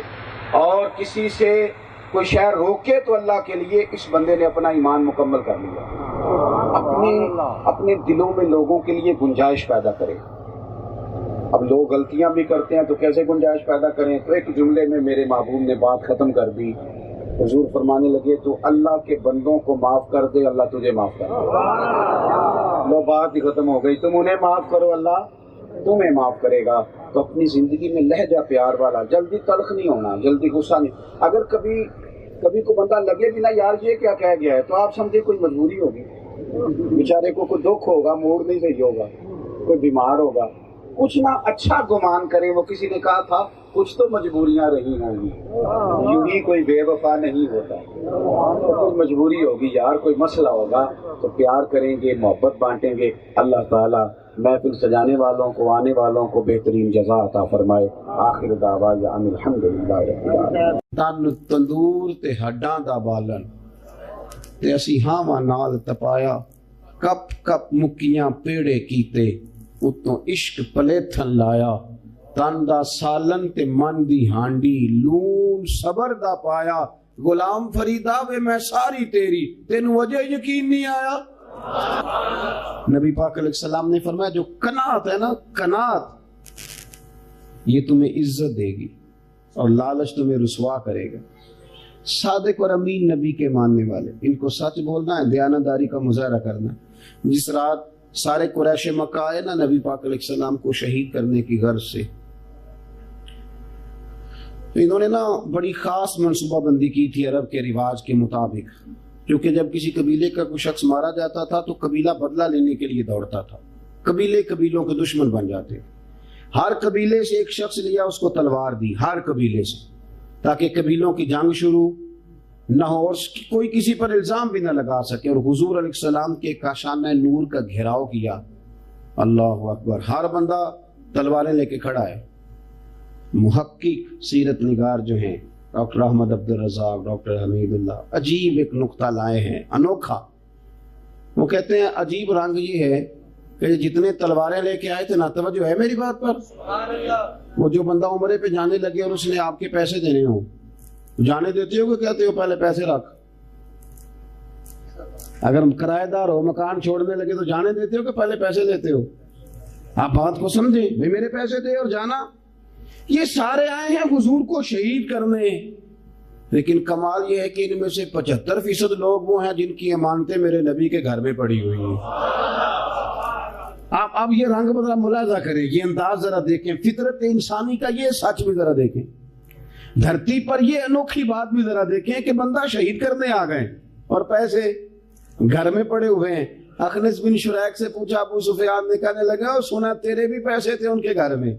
اور کسی سے کوئی شے روکے تو اللہ کے لیے، اس بندے نے اپنا ایمان مکمل کر لیا۔ اپنے دلوں میں لوگوں کے لیے گنجائش پیدا کرے۔ اب لوگ غلطیاں بھی کرتے ہیں تو کیسے گنجائش پیدا کریں؟ تو ایک جملے میں میرے محبوب نے بات ختم کر دی، حضور فرمانے لگے تو اللہ کے بندوں کو معاف کر دے اللہ تجھے معاف کر دے۔ لو بات ہی ختم ہو گئی، تم انہیں معاف کرو اللہ تمہیں معاف کرے گا۔ تو اپنی زندگی میں لہجہ پیار والا، جلدی تلخ نہیں ہونا، جلدی غصہ نہیں۔ اگر کبھی کو بندہ لگے بھی نا یار یہ کیا کہہ گیا ہے، تو آپ سمجھے کوئی مجبوری ہوگی، بیچارے کو کوئی دکھ ہوگا، موڈ نہیں صحیح ہوگا، کوئی بیمار ہوگا، کچھ نہ اچھا گمان کریں۔ وہ کسی نے کہا تھا کچھ تو مجبوریاں رہی ہوں گی، یوں ہی کوئی بے وفا نہیں ہوتا، کوئی مجبوری ہوگی یار، کوئی مسئلہ ہوگا تو پیار کریں گے، محبت بانٹیں گے۔ اللہ تعالیٰ محفل سجانے والوں کو، آنے والوں کو بہترین جزا عطا فرمائے۔ آخر دعوانا ان الحمدللہ رب العالمین۔ تن تندور تے ہڈاں دا بالن تے اسی ہاواں نال تپایا، کپ کپ مکیاں پیڑے کیتے اتوں عشق پلیتھن لایا، تن دا سالن تے من دی ہانڈی لون صبر دا پایا، غلام فریدا وے میں ساری تیری تینوں وجہ یقین نہیں آیا۔ نبی پاک علیہ السلام نے فرمایا جو قناعت ہے نا، قناعت یہ تمہیں عزت دے گی اور لالچ تمہیں رسوا کرے گا۔ صادق اور امین نبی کے ماننے والے، ان کو سچ بولنا ہے، دیانتداری کا مظاہرہ کرنا ہے۔ جس رات سارے قریش مکہ آئے نا نبی پاک علیہ السلام کو شہید کرنے کی غرض سے، تو انہوں نے نا بڑی خاص منصوبہ بندی کی تھی عرب کے رواج کے مطابق، کیونکہ جب کسی قبیلے کا کوئی شخص مارا جاتا تھا تو قبیلہ بدلہ لینے کے لیے دوڑتا تھا، قبیلے قبیلوں کے دشمن بن جاتے، ہر قبیلے سے ایک شخص لیا، اس کو تلوار دی ہر قبیلے سے، تاکہ قبیلوں کی جنگ شروع نہ ہو اور کوئی کسی پر الزام بھی نہ لگا سکے۔ اور حضور علیہ السلام کے کاشانہ نور کا گھیراؤ کیا، اللہ اکبر، ہر بندہ تلواریں لے کے کھڑا ہے۔ محقق سیرت نگار جو ہیں ڈاکٹر احمد عبد الرزاق، ڈاکٹر حمید اللہ، عجیب ایک نقطہ لائے ہیں انوکھا۔ وہ کہتے ہیں عجیب رنگ یہ ہے کہ جتنے تلواریں لے کے آئے تھے نا، توجہ ہے میری بات پر، وہ جو بندہ عمرے پہ جانے لگے اور اس نے آپ کے پیسے دینے ہوں، جانے دیتے ہو کہ کہتے ہو پہلے پیسے رکھ؟ اگر کرایہ دار ہو مکان چھوڑنے لگے تو جانے دیتے ہو کہ پہلے پیسے لیتے ہو؟ آپ بات کو سمجھیں، بھائی میرے پیسے دے اور جانا. یہ سارے آئے ہیں حضور کو شہید کرنے، لیکن کمال یہ ہے کہ ان میں سے 75% لوگ وہ ہیں جن کی امانتیں میرے نبی کے گھر میں پڑی ہوئی ہیں. آپ یہ رنگ بدلا ملاحظہ کریں، یہ انداز ذرا دیکھیں، فطرت انسانی کا یہ سچ بھی ذرا دیکھیں، دھرتی پر یہ انوکھی بات بھی ذرا دیکھیں کہ بندہ شہید کرنے آ گئے اور پیسے گھر میں پڑے ہوئے ہیں. اخنس بن شریک سے پوچھا ابو سفیان نے، کہنے لگا اور سنا تیرے بھی پیسے تھے ان کے گھر میں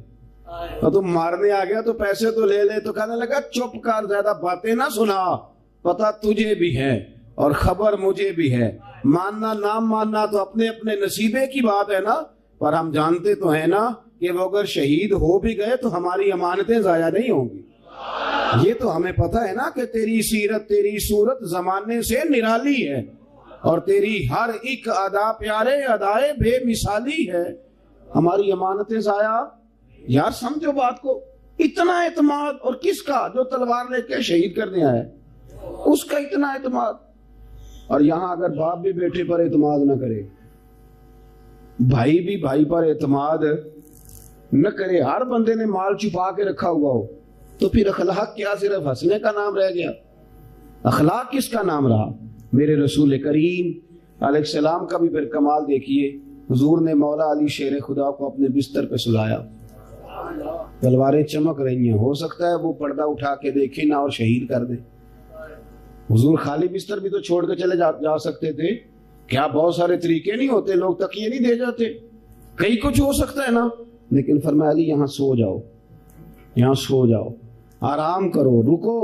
اور تم مارنے آ گیا تو پیسے تو لے لے. تو کہنے لگا چپ کر، زیادہ باتیں نہ سنا، پتہ تجھے بھی ہے اور خبر مجھے بھی ہے، ماننا نہ ماننا تو اپنے اپنے نصیبے کی بات ہے نا، پر ہم جانتے تو ہیں نا کہ وہ اگر شہید ہو بھی گئے تو ہماری امانتیں ضائع نہیں ہوں گی. یہ تو ہمیں پتہ ہے نا کہ تیری سیرت تیری صورت زمانے سے نرالی ہے اور تیری ہر ایک ادا پیارے ادائے بے مثالی ہے، ہماری امانتیں ضائع. یار سمجھو بات کو، اتنا اعتماد، اور کس کا؟ جو تلوار لے کے شہید کرنے آیا اس کا اتنا اعتماد. اور یہاں اگر باپ بھی بیٹے پر اعتماد نہ کرے، بھائی بھی بھائی پر اعتماد نہ کرے، ہر بندے نے مال چھپا کے رکھا ہوا ہو، تو پھر اخلاق کیا صرف ہنسنے کا نام رہ گیا؟ اخلاق کس کا نام رہا؟ میرے رسول کریم علیہ السلام کا بھی پھر کمال دیکھیے. حضور نے مولا علی شیر خدا کو اپنے بستر پہ سلایا، تلواریں چمک رہی ہیں، ہو سکتا ہے وہ پردہ اٹھا کے دیکھیں نہ اور شہید کر دیں. حضور خالی بستر بھی تو چھوڑ کے چلے جا سکتے تھے. کیا بہت سارے طریقے نہیں ہوتے؟ لوگ تکیے نہیں دے جاتے؟ کئی کچھ ہو سکتا ہے نا. لیکن فرمایا علی یہاں سو جاؤ، یہاں سو جاؤ، آرام کرو، رکو.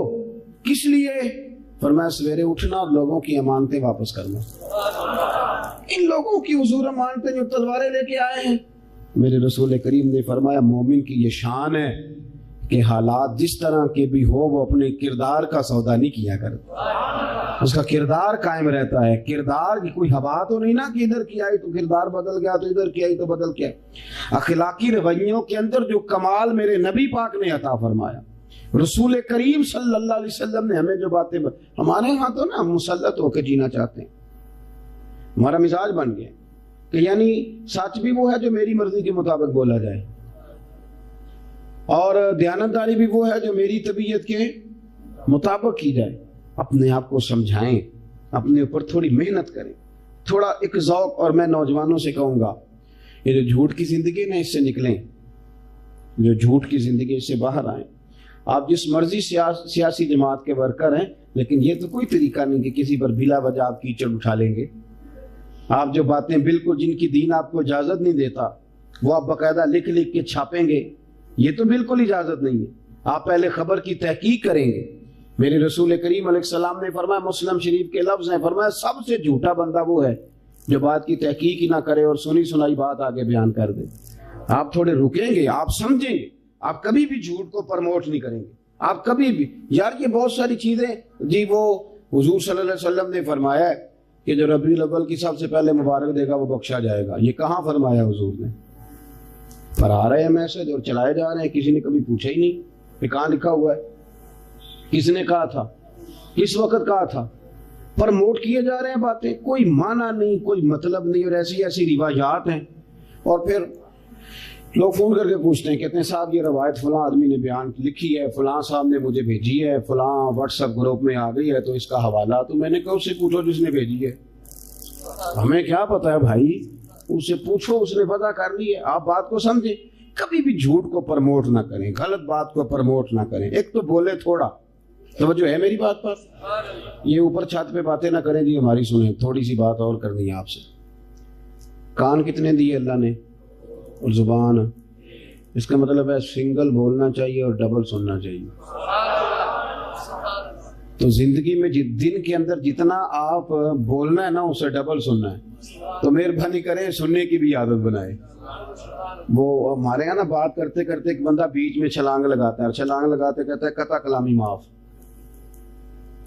کس لیے؟ فرمایا سویرے اٹھنا اور لوگوں کی امانتیں واپس کرنا. ان لوگوں کی حضور امانتیں جو تلواریں لے کے آئے ہیں. میرے رسول کریم نے فرمایا مومن کی یہ شان ہے کہ حالات جس طرح کے بھی ہو وہ اپنے کردار کا سودا نہیں کیا کرتا، اس کا کردار قائم رہتا ہے. کردار کی کوئی ہوا تو نہیں نا کہ ادھر کی آئی تو کردار بدل گیا، تو ادھر کی آئی تو بدل گیا. اخلاقی رویوں کے اندر جو کمال میرے نبی پاک نے عطا فرمایا، رسول کریم صلی اللہ علیہ وسلم نے ہمیں جو باتیں ہمارے ہاں تو نا ہم مسلط ہو کے جینا چاہتے ہیں، ہمارا مزاج بن گیا کہ یعنی سچ بھی وہ ہے جو میری مرضی کے مطابق بولا جائے، اور دیانتداری بھی وہ ہے جو میری طبیعت کے مطابق کی جائے. اپنے آپ کو سمجھائیں، اپنے اوپر تھوڑی محنت کریں، تھوڑا ایک ذوق. اور میں نوجوانوں سے کہوں گا یہ جو جھوٹ کی زندگی نا اس سے نکلیں، جو جھوٹ کی زندگی اس سے باہر آئیں. آپ جس مرضی سیاسی جماعت کے ورکر ہیں، لیکن یہ تو کوئی طریقہ نہیں کہ کسی پر بلا وجہ آپ کیچڑ اٹھا لیں گے. آپ جو باتیں بالکل جن کی دین آپ کو اجازت نہیں دیتا وہ آپ باقاعدہ لکھ لکھ کے چھاپیں گے، یہ تو بالکل اجازت نہیں ہے. آپ پہلے خبر کی تحقیق کریں گے. میرے رسول کریم علیہ السلام نے فرمایا، مسلم شریف کے لفظ ہیں، فرمایا سب سے جھوٹا بندہ وہ ہے جو بات کی تحقیق ہی نہ کرے اور سنی سنائی بات آگے بیان کر دے. آپ تھوڑے رکیں گے، آپ سمجھیں گے، آپ کبھی بھی جھوٹ کو پرموٹ نہیں کریں گے. آپ کبھی بھی یار یہ بہت ساری چیزیں جی وہ حضور صلی اللہ علیہ وسلم نے فرمایا ہے کہ جو ربیع الاول کی سب سے پہلے مبارک دے گا وہ بخشا جائے گا. یہ کہاں فرمایا حضور نے؟ فرا رہے ہیں میسج اور چلائے جا رہے ہیں، کسی نے کبھی پوچھا ہی نہیں کہ کہاں لکھا ہوا ہے، کس نے کہا تھا، کس وقت کہا تھا. پرموٹ کیے جا رہے ہیں باتیں، کوئی معنی نہیں، کوئی مطلب نہیں، اور ایسی ایسی روایات ہیں. اور پھر لوگ فون کر کے پوچھتے ہیں، کہتے ہیں صاحب یہ روایت فلاں آدمی نے بیان لکھی ہے، فلاں صاحب نے مجھے بھیجی ہے، فلاں واٹس ایپ گروپ میں آ گئی ہے تو اس کا حوالہ. تو میں نے کہا اس سے پوچھو جس نے بھیجی ہے، ہمیں کیا پتا ہے بھائی، اس سے پوچھو، اس نے پتہ کر لی ہے. آپ بات کو سمجھیں، کبھی بھی جھوٹ کو پرموٹ نہ کریں، غلط بات کو پرموٹ نہ کریں. ایک تو بولے تھوڑا، توجہ ہے میری بات پر؟ یہ اوپر چھت پہ باتیں نہ کریں جی ہماری سنیں، تھوڑی سی بات اور کرنی ہے آپ سے. کان کتنے دیے اللہ نے اور زبان، اس کا مطلب ہے سنگل بولنا چاہیے اور ڈبل سننا چاہیے. تو زندگی میں دن کے اندر جتنا آپ بولنا ہے نا اسے ڈبل سننا ہے. تو مہربانی کریں سننے کی بھی عادت بنائے. وہ ہمارے یہاں نا بات کرتے کرتے ایک بندہ بیچ میں چھلانگ لگاتا ہے، اور چھلانگ لگاتے کہتا ہے قطع کلامی معاف،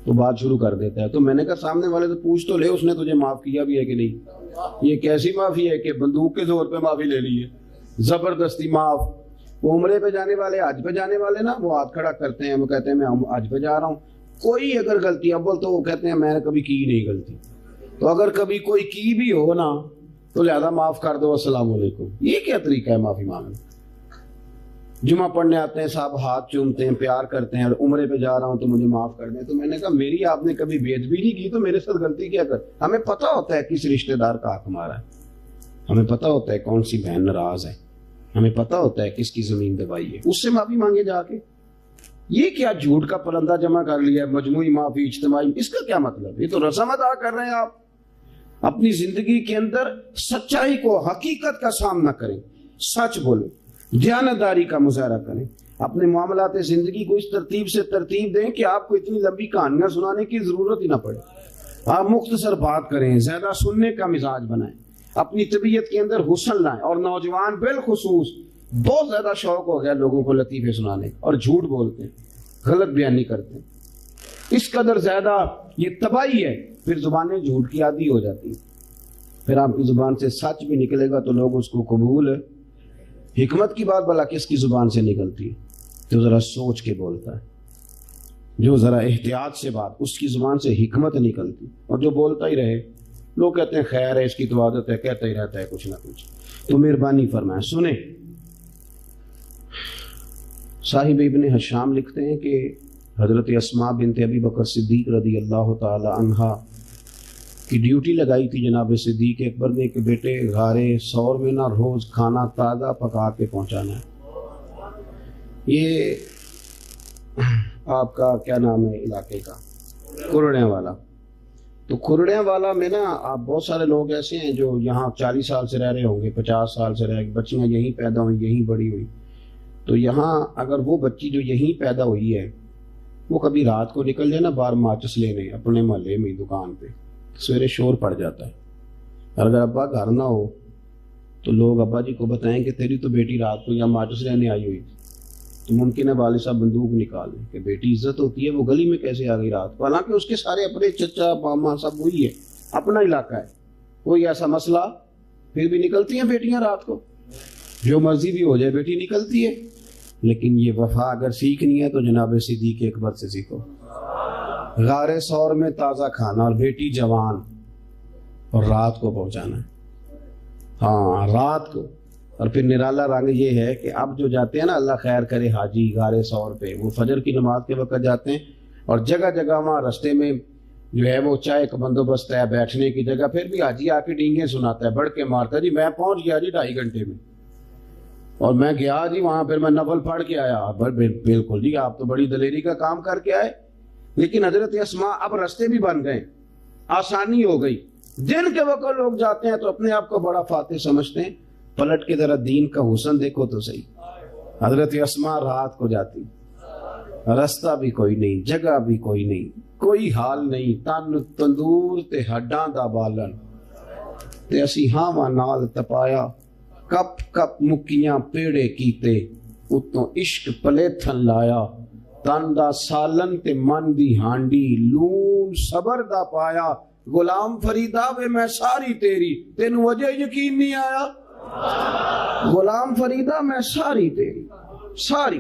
تو بات شروع کر دیتا ہے. تو میں نے کہا سامنے والے سے پوچھ تو لے اس نے تجھے معاف کیا بھی ہے کہ نہیں. یہ کیسی معافی ہے کہ بندوق کے زور پہ معافی لے لی ہے، زبردستی معاف. وہ عمرے پہ جانے والے، حج پہ جانے والے نا وہ ہاتھ کھڑا کرتے ہیں، وہ کہتے ہیں میں حج پہ جا رہا ہوں. کوئی اگر غلطی اول تو وہ کہتے ہیں میں نے کبھی کی نہیں غلطی. تو اگر کبھی کوئی کی بھی ہو نا تو لہذا معاف کر دو، السلام علیکم. یہ کیا طریقہ ہے معافی مانگنے؟ جمعہ پڑھنے آتے ہیں صاحب، ہاتھ چومتے ہیں، پیار کرتے ہیں، اور عمرے پہ جا رہا ہوں تو مجھے معاف کر دیں. تو میں نے کہا میری آپ نے کبھی بے ادبی نہیں کی تو میرے ساتھ غلطی کیا کر. ہمیں پتہ ہوتا ہے کس رشتہ دار کا حق ہمارا ہے، ہمیں پتہ ہوتا ہے کون سی بہن ناراض ہے، ہمیں پتہ ہوتا ہے کس کی زمین دبائی ہے، اس سے معافی مانگے جا کے. یہ کیا جھوٹ کا پرندہ جمع کر لیا ہے، مجموعی معافی، اجتماعی، اس کا کیا مطلب؟ یہ تو رسم ادا کر رہے ہیں آپ. اپنی زندگی کے اندر سچائی کو، حقیقت کا سامنا کریں، سچ بولیں، دیانتداری کا مظاہرہ کریں، اپنے معاملات زندگی کو اس ترتیب سے ترتیب دیں کہ آپ کو اتنی لمبی کہانیاں سنانے کی ضرورت ہی نہ پڑے. آپ مختصر بات کریں، زیادہ سننے کا مزاج بنائیں، اپنی طبیعت کے اندر حسن لائیں. اور نوجوان بالخصوص بہت زیادہ شوق ہو گیا لوگوں کو لطیفے سنانے کا، اور جھوٹ بولتے ہیں، غلط بیانی کرتے ہیں. اس قدر زیادہ یہ تباہی ہے، پھر زبانیں جھوٹ کی عادی ہو جاتی ہیں. پھر آپ کی زبان سے سچ بھی نکلے گا تو لوگ اس کو قبول ہے. حکمت کی بات بھلا کس کی زبان سے نکلتی ہے؟ جو ذرا سوچ کے بولتا ہے، جو ذرا احتیاط سے بات، اس کی زبان سے حکمت نکلتی. اور جو بولتا ہی رہے، لوگ کہتے ہیں خیر ہے، اس کی تو عادت ہے، کہتا ہی رہتا ہے کچھ نہ کچھ. تو مہربانی فرمائیں سنیں. صاحب ابن حشام لکھتے ہیں کہ حضرت اسماء بنت ابی بکر صدیق رضی اللہ تعالی عنہا کی ڈیوٹی لگائی تھی جناب صدیق اکبر نے کہ بیٹے غار ثور میں نا روز کھانا تازہ پکا کے پہنچانا ہے. یہ آپ کا کیا نام ہے علاقے کا؟ کھرڑیاں والا. تو کھرڑیاں والا میں نا آپ بہت سارے لوگ ایسے ہیں جو یہاں 40 سال سے رہ رہے ہوں گے، 50 سال سے رہ رہے، بچیاں یہیں پیدا ہوئی، یہیں بڑی ہوئی. تو یہاں اگر وہ بچی جو یہیں پیدا ہوئی ہے وہ کبھی رات کو نکل جائے نا باہر ماچس لینے اپنے محلے میں دکان پہ، سویرے شور پڑ جاتا ہے. اور اگر ابا گھر نہ ہو تو لوگ ابا جی کو بتائیں کہ تیری تو بیٹی رات کو یہاں ماچس لینے آئی ہوئی تھی. تو ممکن ہے والد صاحب بندوق نکال دیں کہ بیٹی عزت ہوتی ہے، وہ گلی میں کیسے آ گئی رات کو؟ حالانکہ اس کے سارے اپنے چچا ماما سب وہی ہے، اپنا علاقہ ہے، کوئی ایسا مسئلہ. پھر بھی نکلتی ہیں بیٹیاں رات کو، جو مرضی بھی ہو جائے بیٹی نکلتی ہے. لیکن یہ وفا اگر سیکھنی ہے تو جناب صدیق اکبر سے سیکھو. غار ثور میں تازہ کھانا، اور بیٹی جوان، اور رات کو پہنچانا ہے. ہاں رات کو. اور پھر نرالا رنگ یہ ہے کہ اب جو جاتے ہیں نا، اللہ خیر کرے، حاجی غار ثور پہ، وہ فجر کی نماز کے وقت جاتے ہیں، اور جگہ جگہ وہاں رستے میں جو ہے وہ چائے کا بندوبست ہے، بیٹھنے کی جگہ. پھر بھی حاجی آ کے ڈینگیں سناتا ہے، بڑھ کے مارتا ہے، جی میں پہنچ گیا جی 2.5 گھنٹے میں، اور میں گیا جی وہاں، پھر میں نفل پڑھ کے آیا. بالکل جی آپ تو بڑی دلیری کا کام کر کے آئے. لیکن حضرت اسماء اب رستے بھی بن گئے، آسانی ہو گئی. دن کے وقت لوگ جاتے ہیں تو اپنے آپ کو بڑا فاتح سمجھتے ہیں. پلٹ کے ذرا دین کا حسن دیکھو تو صحیح. حضرت اسماء رات کو جاتی، رستہ بھی کوئی نہیں، جگہ بھی کوئی نہیں، کوئی حال نہیں، تن تندور تے ہڈاں دا بالن تے اسی ہاواں نال تپایا، کپ کپ مکیاں پیڑے کیتے، اتوں عشق پلیتھن لایا، تن دا سالن تے من دی ہانڈی، لون صبر دا پایا. غلام فریدا وے میں ساری تیری، تینوں وجہ یقین نہیں آیا؟ غلام فریدا میں ساری تیری، ساری،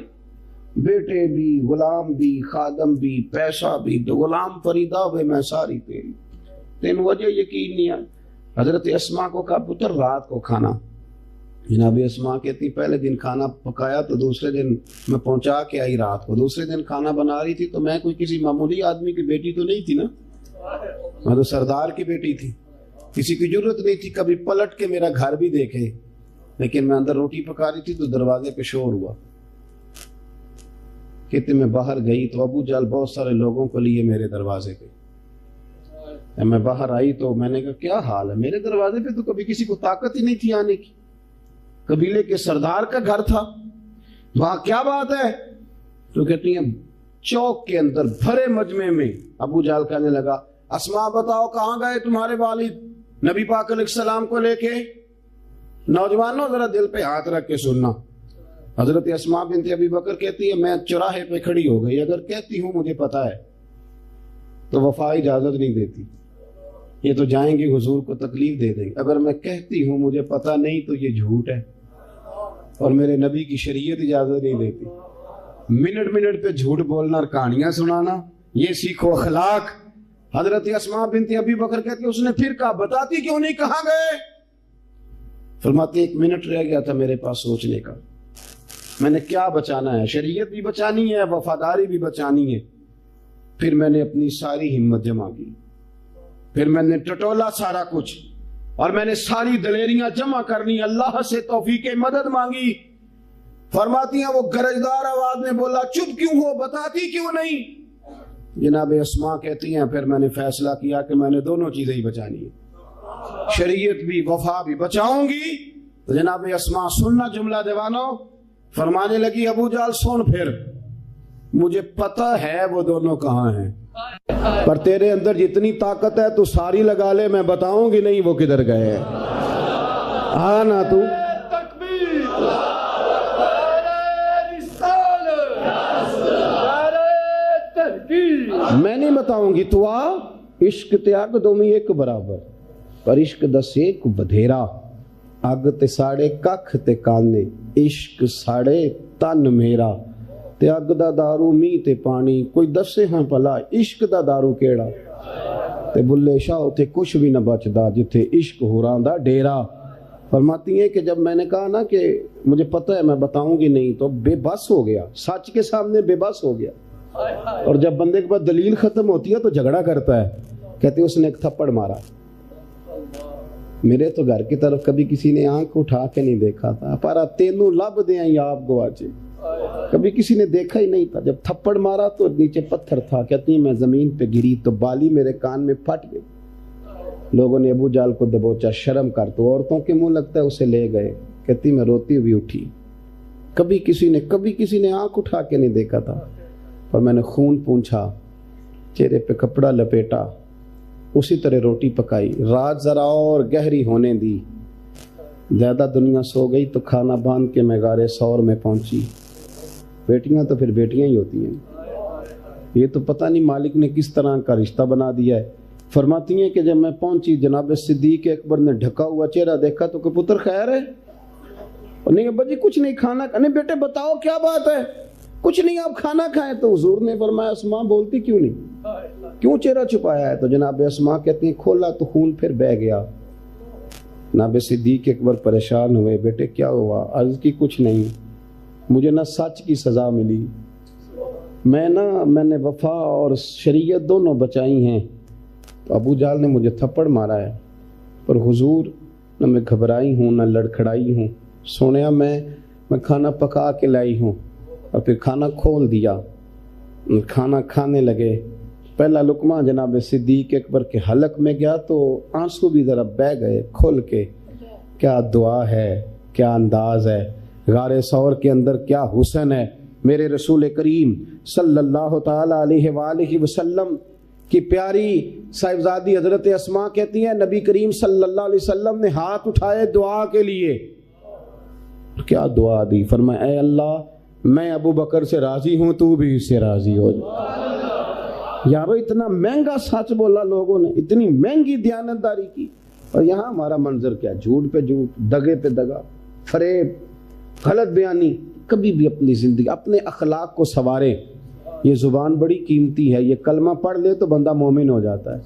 بیٹے بھی، غلام بھی، خادم بھی، پیسہ بھی، تو غلام فریدا وے میں ساری تیری، تینوں وجہ یقین نہیں آیا. حضرت اسماء کو کہا پتر رات کو کھانا. جناب اسماء کہتی پہلے دن کھانا پکایا تو دوسرے دن میں پہنچا کے آئی رات کو. دوسرے دن کھانا بنا رہی تھی تو میں کوئی کسی معمولی آدمی کی بیٹی تو نہیں تھی نا، میں تو سردار کی بیٹی تھی. کسی کی ضرورت نہیں تھی کبھی پلٹ کے میرا گھر بھی دیکھے. لیکن میں اندر روٹی پکا رہی تھی تو دروازے پہ شور ہوا. کہتے میں باہر گئی تو ابو جال بہت سارے لوگوں کو لیے میرے دروازے پہ. میں باہر آئی تو میں نے کہا کیا حال ہے؟ میرے دروازے پہ تو کبھی کسی کو طاقت ہی نہیں تھی آنے کی. قبیلے کے سردار کا گھر تھا، وہاں کیا بات ہے؟ تو کہتی ہیں چوک کے اندر بھرے مجمع میں ابو جال کہنے لگا اسماء بتاؤ کہاں گئے تمہارے والد نبی پاک علیہ السلام کو لے کے؟ نوجوانوں ذرا دل پہ ہاتھ رکھ کے سننا. حضرت اسماء بنت ابی بکر کہتی ہے میں چوراہے پہ کھڑی ہو گئی. اگر کہتی ہوں مجھے پتا ہے تو وفا اجازت نہیں دیتی، یہ تو جائیں گے حضور کو تکلیف دے دیں گے. اگر میں کہتی ہوں مجھے پتا نہیں تو یہ جھوٹ ہے، اور میرے نبی کی شریعت اجازت نہیں دیتی. منٹ منٹ پہ جھوٹ بولنا اور کہانیاں سنانا، یہ سیکھو اخلاق. حضرت اسماء بنت ابی بکر کہتی ہے اس نے پھر کہا بتاتی کیوں نہیں کہاں گئے؟ فرماتے 1 منٹ رہ گیا تھا میرے پاس سوچنے کا، میں نے کیا بچانا ہے، شریعت بھی بچانی ہے، وفاداری بھی بچانی ہے۔ پھر میں نے اپنی ساری ہمت جمع کی، پھر میں نے ٹٹولا سارا کچھ، اور میں نے ساری دلیریاں جمع کرنی، اللہ سے توفیق مدد مانگی۔ فرماتی ہیں وہ گرجدار آواز میں بولا چپ کیوں ہو، بتاتی کیوں نہیں؟ جناب اسماء کہتی ہیں پھر میں نے فیصلہ کیا کہ میں نے دونوں چیزیں ہی بچانی ہیں، شریعت بھی وفا بھی بچاؤں گی۔ تو جناب اسماء سننا جملہ دیوانو، فرمانے لگی ابو جال سن، پھر مجھے پتہ ہے وہ دونوں کہاں ہیں، پر تیرے اندر جتنی طاقت ہے تو ساری لگا لے، میں بتاؤں گی نہیں وہ کدھر گئے ہیں۔ ہاں نا تو میں نہیں بتاؤں گی، تو آ عشق تے اگ دومی ایک برابر، پر عشق دس ایک بدھیرا، اگ تے ساڑے ککھ تے کانے، عشق ساڑے تن میرا، تے اگ دا دارو می تے پانی، کوئی دسے ہاں پلا عشق دا دارو کیڑا، تے بلے شاہ تے کچھ بھی نہ بچدا جتھے عشق ہوراں دا ڈیرا۔ فرماتی ہیں کہ جب میں نے کہا نا کہ مجھے پتہ ہے میں بتاؤں گی نہیں، تو بے بس ہو گیا، سچ کے سامنے بے بس ہو گیا۔ اور جب بندے کے بعد دلیل ختم ہوتی ہے تو جھگڑا کرتا ہے، کہتے اس نے ایک تھپڑ مارا۔ میرے تو گھر کی طرف کبھی کسی نے آنکھ اٹھا کے نہیں دیکھا تھا، پارا تینوں لب دیں یا آپ گواچے، کبھی کسی نے دیکھا ہی نہیں تھا۔ جب تھپڑ مارا تو نیچے پتھر تھا، کہتی ہیں میں زمین پہ گری تو بالی میرے کان میں پھٹ گئی۔ لوگوں نے ابو جال کو دبوچا، شرم کر، تو عورتوں کے منہ لگتا ہے اسے لے گئے۔ کہتی میں روتی ہوئی اٹھی، کبھی کسی نے آنکھ اٹھا کے نہیں دیکھا تھا، اور میں نے خون پونچھا، چہرے پہ کپڑا لپیٹا، اسی طرح روٹی پکائی، رات ذرا اور گہری ہونے دی، زیادہ دنیا سو گئی تو کھانا باندھ کے میں غار سور میں پہنچی۔ بیٹیاں تو پھر بیٹیاں ہی ہوتی ہیں، یہ تو پتہ نہیں مالک نے کس طرح کا رشتہ بنا دیا ہے۔ فرماتی ہیں کہ جب میں پہنچی جناب صدیق اکبر نے ڈھکا ہوا چہرہ دیکھا تو کہ پتر خیر ہے؟ نہیں ابا جی کچھ نہیں، کھانا نہیں بیٹے بتاؤ کیا بات ہے؟ کچھ نہیں آپ کھانا کھائیں۔ تو حضور نے فرمایا اسماء بولتی کیوں نہیں، کیوں چہرہ چھپایا ہے؟ تو جناب اسماء کہتی ہیں کھولا تو خون پھر بہہ گیا۔ جناب صدیق اکبر پریشان ہوئے، بیٹے کیا ہوا؟ عرض کی کچھ نہیں، مجھے نہ سچ کی سزا ملی، میں نے وفا اور شریعت دونوں بچائی ہیں، تو ابو جال نے مجھے تھپڑ مارا ہے، پر حضور نہ میں گھبرائی ہوں نہ لڑکھڑائی ہوں، سونیا میں کھانا پکا کے لائی ہوں، اور پھر کھانا کھول دیا، کھانا کھانے لگے۔ پہلا لقمہ جناب صدیق اکبر کے حلق میں گیا تو آنسو بھی ذرا بہہ گئے کھل کے۔ کیا دعا ہے، کیا انداز ہے، غار ثور کے اندر کیا حسن ہے۔ میرے رسول کریم صلی اللہ تعالی علیہ وآلہ وسلم کی پیاری صاحبزادی حضرت اسماء کہتی ہیں نبی کریم صلی اللہ علیہ وسلم نے ہاتھ اٹھائے دعا کے لیے۔ کیا دعا دی؟ فرمایا اے اللہ میں ابو بکر سے راضی ہوں، تو بھی اس سے راضی ہو جا۔ یارو اتنا مہنگا سچ بولا لوگوں نے، اتنی مہنگی دیانتداری کی، اور یہاں ہمارا منظر کیا، جھوٹ پہ جھوٹ، دگے پہ دگا، فریب، غلط بیانی۔ کبھی بھی اپنی زندگی اپنے اخلاق کو سنواریں، یہ زبان بڑی قیمتی ہے، یہ کلمہ پڑھ لے تو بندہ مومن ہو جاتا ہے،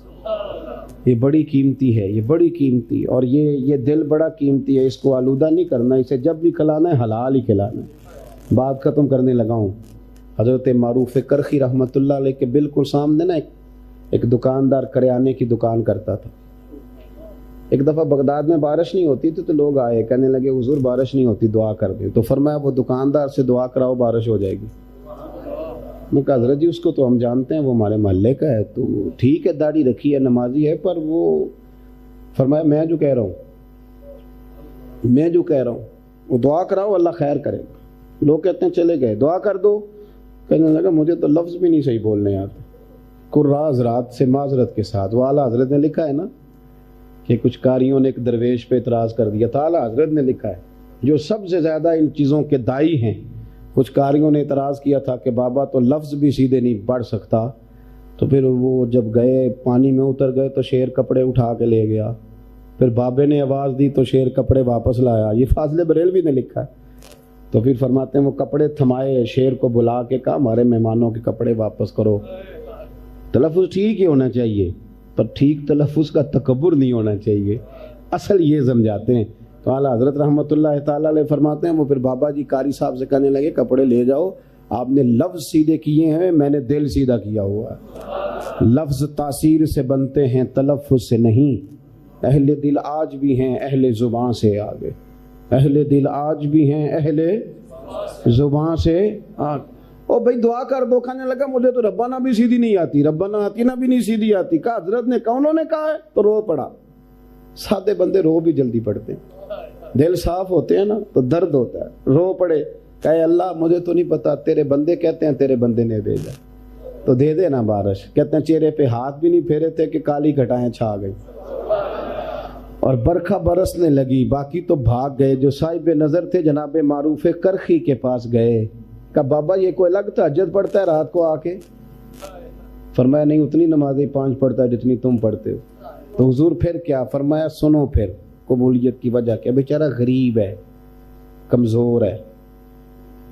یہ بڑی قیمتی ہے، یہ بڑی قیمتی، اور یہ دل بڑا قیمتی ہے، اس کو آلودہ نہیں کرنا، اسے جب بھی کھلانا ہے حلال ہی کھلانا ہے۔ بات ختم کرنے لگا ہوں، حضرت معروف کرخی رحمۃ اللہ علیہ کے بالکل سامنے نا ایک دکاندار کریانے کی دکان کرتا تھا۔ ایک دفعہ بغداد میں بارش نہیں ہوتی تھی تو لوگ آئے، کہنے لگے حضور بارش نہیں ہوتی دعا کر دیں، تو فرمایا وہ دکاندار سے دعا کراؤ بارش ہو جائے گی۔ میں کہا حضرت جی اس کو تو ہم جانتے ہیں، وہ ہمارے محلے کا ہے، تو ٹھیک ہے داڑھی رکھی ہے نمازی ہے، پر وہ فرمایا میں جو کہہ رہا ہوں وہ دعا کراؤ اللہ خیر کرے گا۔ لوگ کہتے ہیں چلے گئے، دعا کر دو، کہنے لگا مجھے تو لفظ بھی نہیں صحیح بولنے آتے۔ قراء حضرات سے معذرت کے ساتھ، وہ اعلیٰ حضرت نے لکھا ہے نا کہ کچھ قاریوں نے ایک درویش پہ اعتراض کر دیا تھا، اعلیٰ حضرت نے لکھا ہے جو سب سے زیادہ ان چیزوں کے دائی ہیں۔ کچھ قاریوں نے اعتراض کیا تھا کہ بابا تو لفظ بھی سیدھے نہیں پڑھ سکتا، تو پھر وہ جب گئے پانی میں اتر گئے تو شیر کپڑے اٹھا کے لے گیا، پھر بابے نے آواز دی تو شیر کپڑے واپس لایا۔ یہ فاضل بریلوی نے لکھا ہے۔ تو پھر فرماتے ہیں وہ کپڑے تھمائے، شیر کو بلا کے کہا ہمارے مہمانوں کے کپڑے واپس کرو۔ تلفظ ٹھیک ہی ہونا چاہیے، پر ٹھیک تلفظ کا تکبر نہیں ہونا چاہیے۔ اصل یہ سمجھاتے ہیں تو اعلیٰ حضرت رحمۃ اللہ تعالیٰ علیہ فرماتے ہیں وہ پھر بابا جی قاری صاحب سے کہنے لگے کپڑے لے جاؤ، آپ نے لفظ سیدھے کیے ہیں، میں نے دل سیدھا کیا ہوا ہے۔ لفظ تاثیر سے بنتے ہیں تلفظ سے نہیں، اہل دل آج بھی ہیں اہل زبان سے آگے، اہل دل آج بھی ہیں اہل زبان سے آگے۔ او بھائی دعا کر دو، کہنے لگا مجھے تو ربانہ بھی سیدھی نہیں آتی، ربانہ آتی نہ بھی نہیں سیدھی آتی۔ کہا حضرت نے کہا، انہوں نے کہا ہے تو رو پڑا۔ سادے بندے رو بھی جلدی پڑتے ہیں، دل صاف ہوتے ہیں نا تو درد ہوتا ہے، رو پڑے، کہے اللہ مجھے تو نہیں پتا، تیرے بندے کہتے ہیں تیرے بندے نے بھیجا تو دے دے نا بارش۔ کہتے ہیں چہرے پہ ہاتھ بھی نہیں پھیرے تھے کہ کالی گھٹائیں چھا گئی اور برکھا برسنے لگی، باقی تو بھاگ گئے۔ جو صاحب نظر تھے جناب معروف کرخی کے پاس گئے، کہا بابا یہ کوئی الگ تہجد پڑھتا ہے رات کو آ کے؟ فرمایا نہیں، اتنی نمازیں 5 پڑھتا ہے جتنی تم پڑھتے ہو۔ تو حضور پھر کیا فرمایا؟ سنو پھر قبولیت کی وجہ کیا، بیچارہ غریب ہے، کمزور ہے،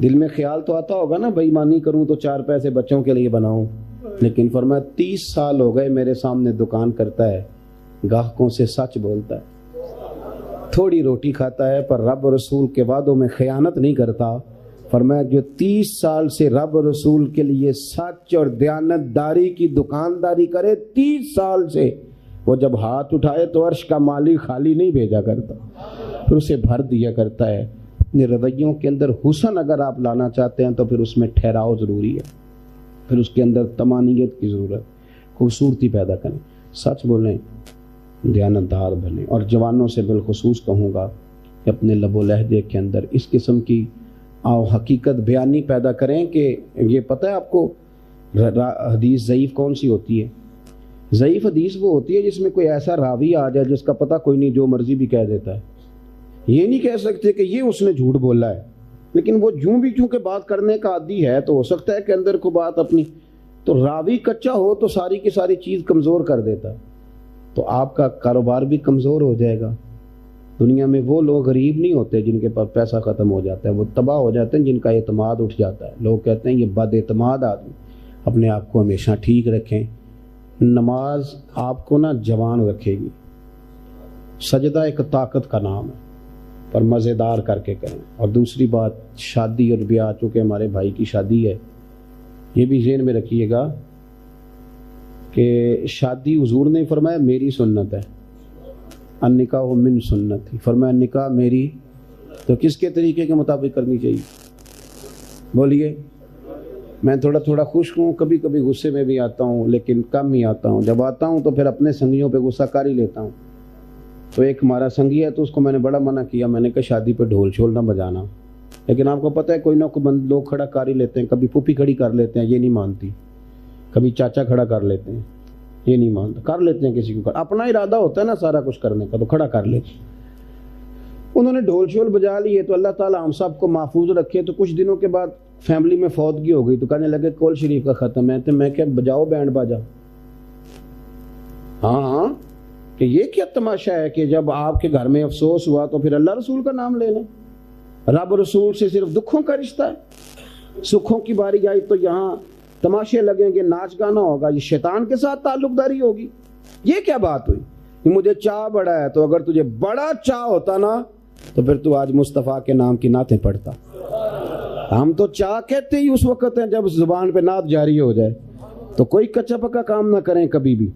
دل میں خیال تو آتا ہوگا نا بے ایمانی کروں تو 4 پیسے بچوں کے لیے بناؤں، لیکن فرمایا 30 سال ہو گئے میرے سامنے دکان کرتا ہے، گاہکوں سے سچ بولتا ہے، تھوڑی روٹی کھاتا ہے پر رب رسول کے وعدوں میں خیانت نہیں کرتا۔ فرمایا جو 30 سال سے رب رسول کے لیے سچ اور دیانت داری کی دکانداری کرے، 30 سال سے، وہ جب ہاتھ اٹھائے تو عرش کا مالی خالی نہیں بھیجا کرتا، پھر اسے بھر دیا کرتا ہے۔ اپنے رویوں کے اندر حسن اگر آپ لانا چاہتے ہیں تو پھر اس میں ٹھہراؤ ضروری ہے، پھر اس کے اندر تمانیت کی ضرورت، خوبصورتی پیدا کریں، سچ بولیں، دیانتدار بنیں۔ اور جوانوں سے بالخصوص کہوں گا کہ اپنے لب و لہجے کے اندر اس قسم کی حقیقت بیانی پیدا کریں کہ یہ پتہ ہے آپ کو حدیث ضعیف کون سی ہوتی ہے؟ ضعیف حدیث وہ ہوتی ہے جس میں کوئی ایسا راوی آ جائے جس کا پتہ کوئی نہیں، جو مرضی بھی کہہ دیتا ہے۔ یہ نہیں کہہ سکتے کہ یہ اس نے جھوٹ بولا ہے، لیکن وہ جوں بھی چونکہ بات کرنے کا عادی ہے تو ہو سکتا ہے کہ اندر کو بات اپنی، تو راوی کچا ہو تو ساری کی ساری چیز کمزور کر دیتا ہے، تو آپ کا کاروبار بھی کمزور ہو جائے گا۔ دنیا میں وہ لوگ غریب نہیں ہوتے جن کے پاس پیسہ ختم ہو جاتا ہے، وہ تباہ ہو جاتے ہیں جن کا اعتماد اٹھ جاتا ہے۔ لوگ کہتے ہیں یہ بد اعتماد آدمی۔ اپنے آپ کو ہمیشہ ٹھیک رکھیں۔ نماز آپ کو نا جوان رکھے گی، سجدہ ایک طاقت کا نام ہے، پر مزیدار کر کے کریں۔ اور دوسری بات، شادی اور بیاہ، چونکہ ہمارے بھائی کی شادی ہے، یہ بھی ذہن میں رکھیے گا کہ شادی حضور نے فرمایا میری سنت ہے، النکاح من سنت، فرمایا نکاح میری، تو کس کے طریقے کے مطابق کرنی چاہیے؟ بولیے۔ میں تھوڑا تھوڑا خوش ہوں، کبھی کبھی غصے میں بھی آتا ہوں، لیکن کم ہی آتا ہوں۔ جب آتا ہوں تو پھر اپنے سنگیوں پہ غصہ کر ہی لیتا ہوں۔ تو ایک ہمارا سنگی ہے تو اس کو میں نے بڑا منع کیا، میں نے کہا شادی پہ ڈھول چھول نہ بجانا، لیکن آپ کو پتہ ہے کوئی نہ کوئی لوگ کھڑا کر ہی لیتے ہیں، کبھی پھوپھی کھڑی کر لیتے ہیں، یہ نہیں مانتی، کبھی چاچا کھڑا کر لیتے ہیں، یہ نہیں مانتا، کر لیتے ہیں کسی کو، اپنا ارادہ ہوتا ہے نا سارا کچھ کرنے کا تو کھڑا کر لیتے ہیں۔ انہوں نے ڈھول چھول بجا لیے، تو اللہ تعالیٰ ہم سب کو محفوظ رکھے۔ تو کچھ دنوں کے بعد فیملی میں فوتگی ہو گئی، تو کہنے لگے کول شریف کا ختم ہے، تو میں کہ بجاؤ بینڈ باجا۔ ہاں کہ یہ کیا تماشا ہے کہ جب آپ کے گھر میں افسوس ہوا تو پھر اللہ رسول کا نام لے لیں؟ رب رسول سے صرف دکھوں کا رشتہ ہے، سکھوں کی باری آئی تو یہاں تماشے لگیں گے، ناچ گانا ہوگا، یہ شیطان کے ساتھ تعلق داری ہوگی۔ یہ کیا بات ہوئی کہ مجھے چاہ بڑا ہے؟ تو اگر تجھے بڑا چاہ ہوتا نا تو پھر تو آج مصطفیٰ کے نام کی نعتیں پڑھتا۔ ہم تو چاہ کہتے ہی اس وقت ہیں جب زبان پہ نعت جاری ہو جائے، تو کوئی کچا پکا کام نہ کریں کبھی بھی۔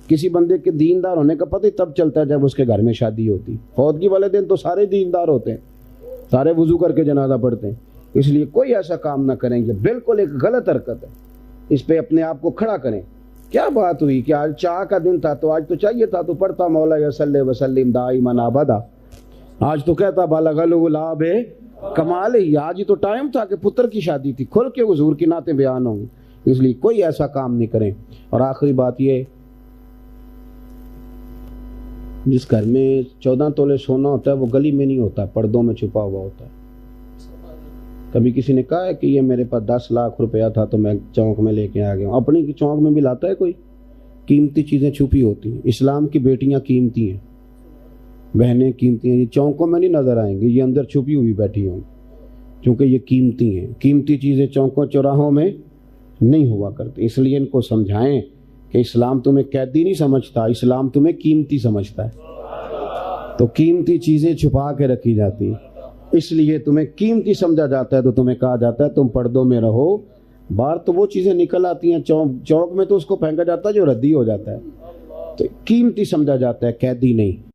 کسی بندے کے دیندار ہونے کا پتہ تب چلتا ہے جب اس کے گھر میں شادی ہوتی۔ فوتگی والے دن تو سارے دیندار ہوتے ہیں، سارے وضو کر کے جنازہ پڑھتے ہیں۔ اس لیے کوئی ایسا کام نہ کریں، یہ بالکل ایک غلط حرکت ہے، اس پہ اپنے آپ کو کھڑا کریں۔ کیا بات ہوئی کہ آج چاہ کا دن تھا تو آج تو چاہیے تھا تو پڑھتا مولا صلی وسلم دائما ابدا، آج تو کہتا بالغ الغلاب کمال ہی، آج ہی تو ٹائم تھا کہ پتر کی شادی تھی، کھل کے حضور کی نعتیں بیان ہوں گی۔ اس لیے کوئی ایسا کام نہیں کریں۔ اور آخری بات یہ، جس گھر میں 14 تولے سونا ہوتا ہے وہ گلی میں نہیں ہوتا، پردوں میں چھپا ہوا ہوتا ہے۔ کبھی کسی نے کہا ہے کہ یہ میرے پاس 10 لاکھ روپیہ تھا تو میں چونک میں لے کے آ گیا ہوں؟ اپنی چونک میں بھی لاتا ہے کوئی؟ قیمتی چیزیں چھپی ہوتی ہیں۔ اسلام کی بیٹیاں قیمتی ہیں، بہنیں قیمتی ہیں، یہ چونکوں میں نہیں نظر آئیں گی، یہ اندر چھپی ہوئی بیٹھی ہوں، کیونکہ یہ قیمتی ہیں۔ قیمتی چیزیں چونکوں چوراہوں میں نہیں ہوا کرتی، اس لیے ان کو سمجھائیں کہ اسلام تمہیں قیدی نہیں سمجھتا، اسلام تمہیں قیمتی سمجھتا ہے۔ تو قیمتی چیزیں چھپا کے رکھی جاتی، اس لیے تمہیں قیمتی سمجھا جاتا ہے، تو تمہیں کہا جاتا ہے تم پردوں میں رہو۔ باہر تو وہ چیزیں نکل آتی ہیں، چوک میں تو اس کو پھینکا جاتا ہے جو ردی ہو جاتا ہے، تو قیمتی سمجھا جاتا ہے، قیدی نہیں۔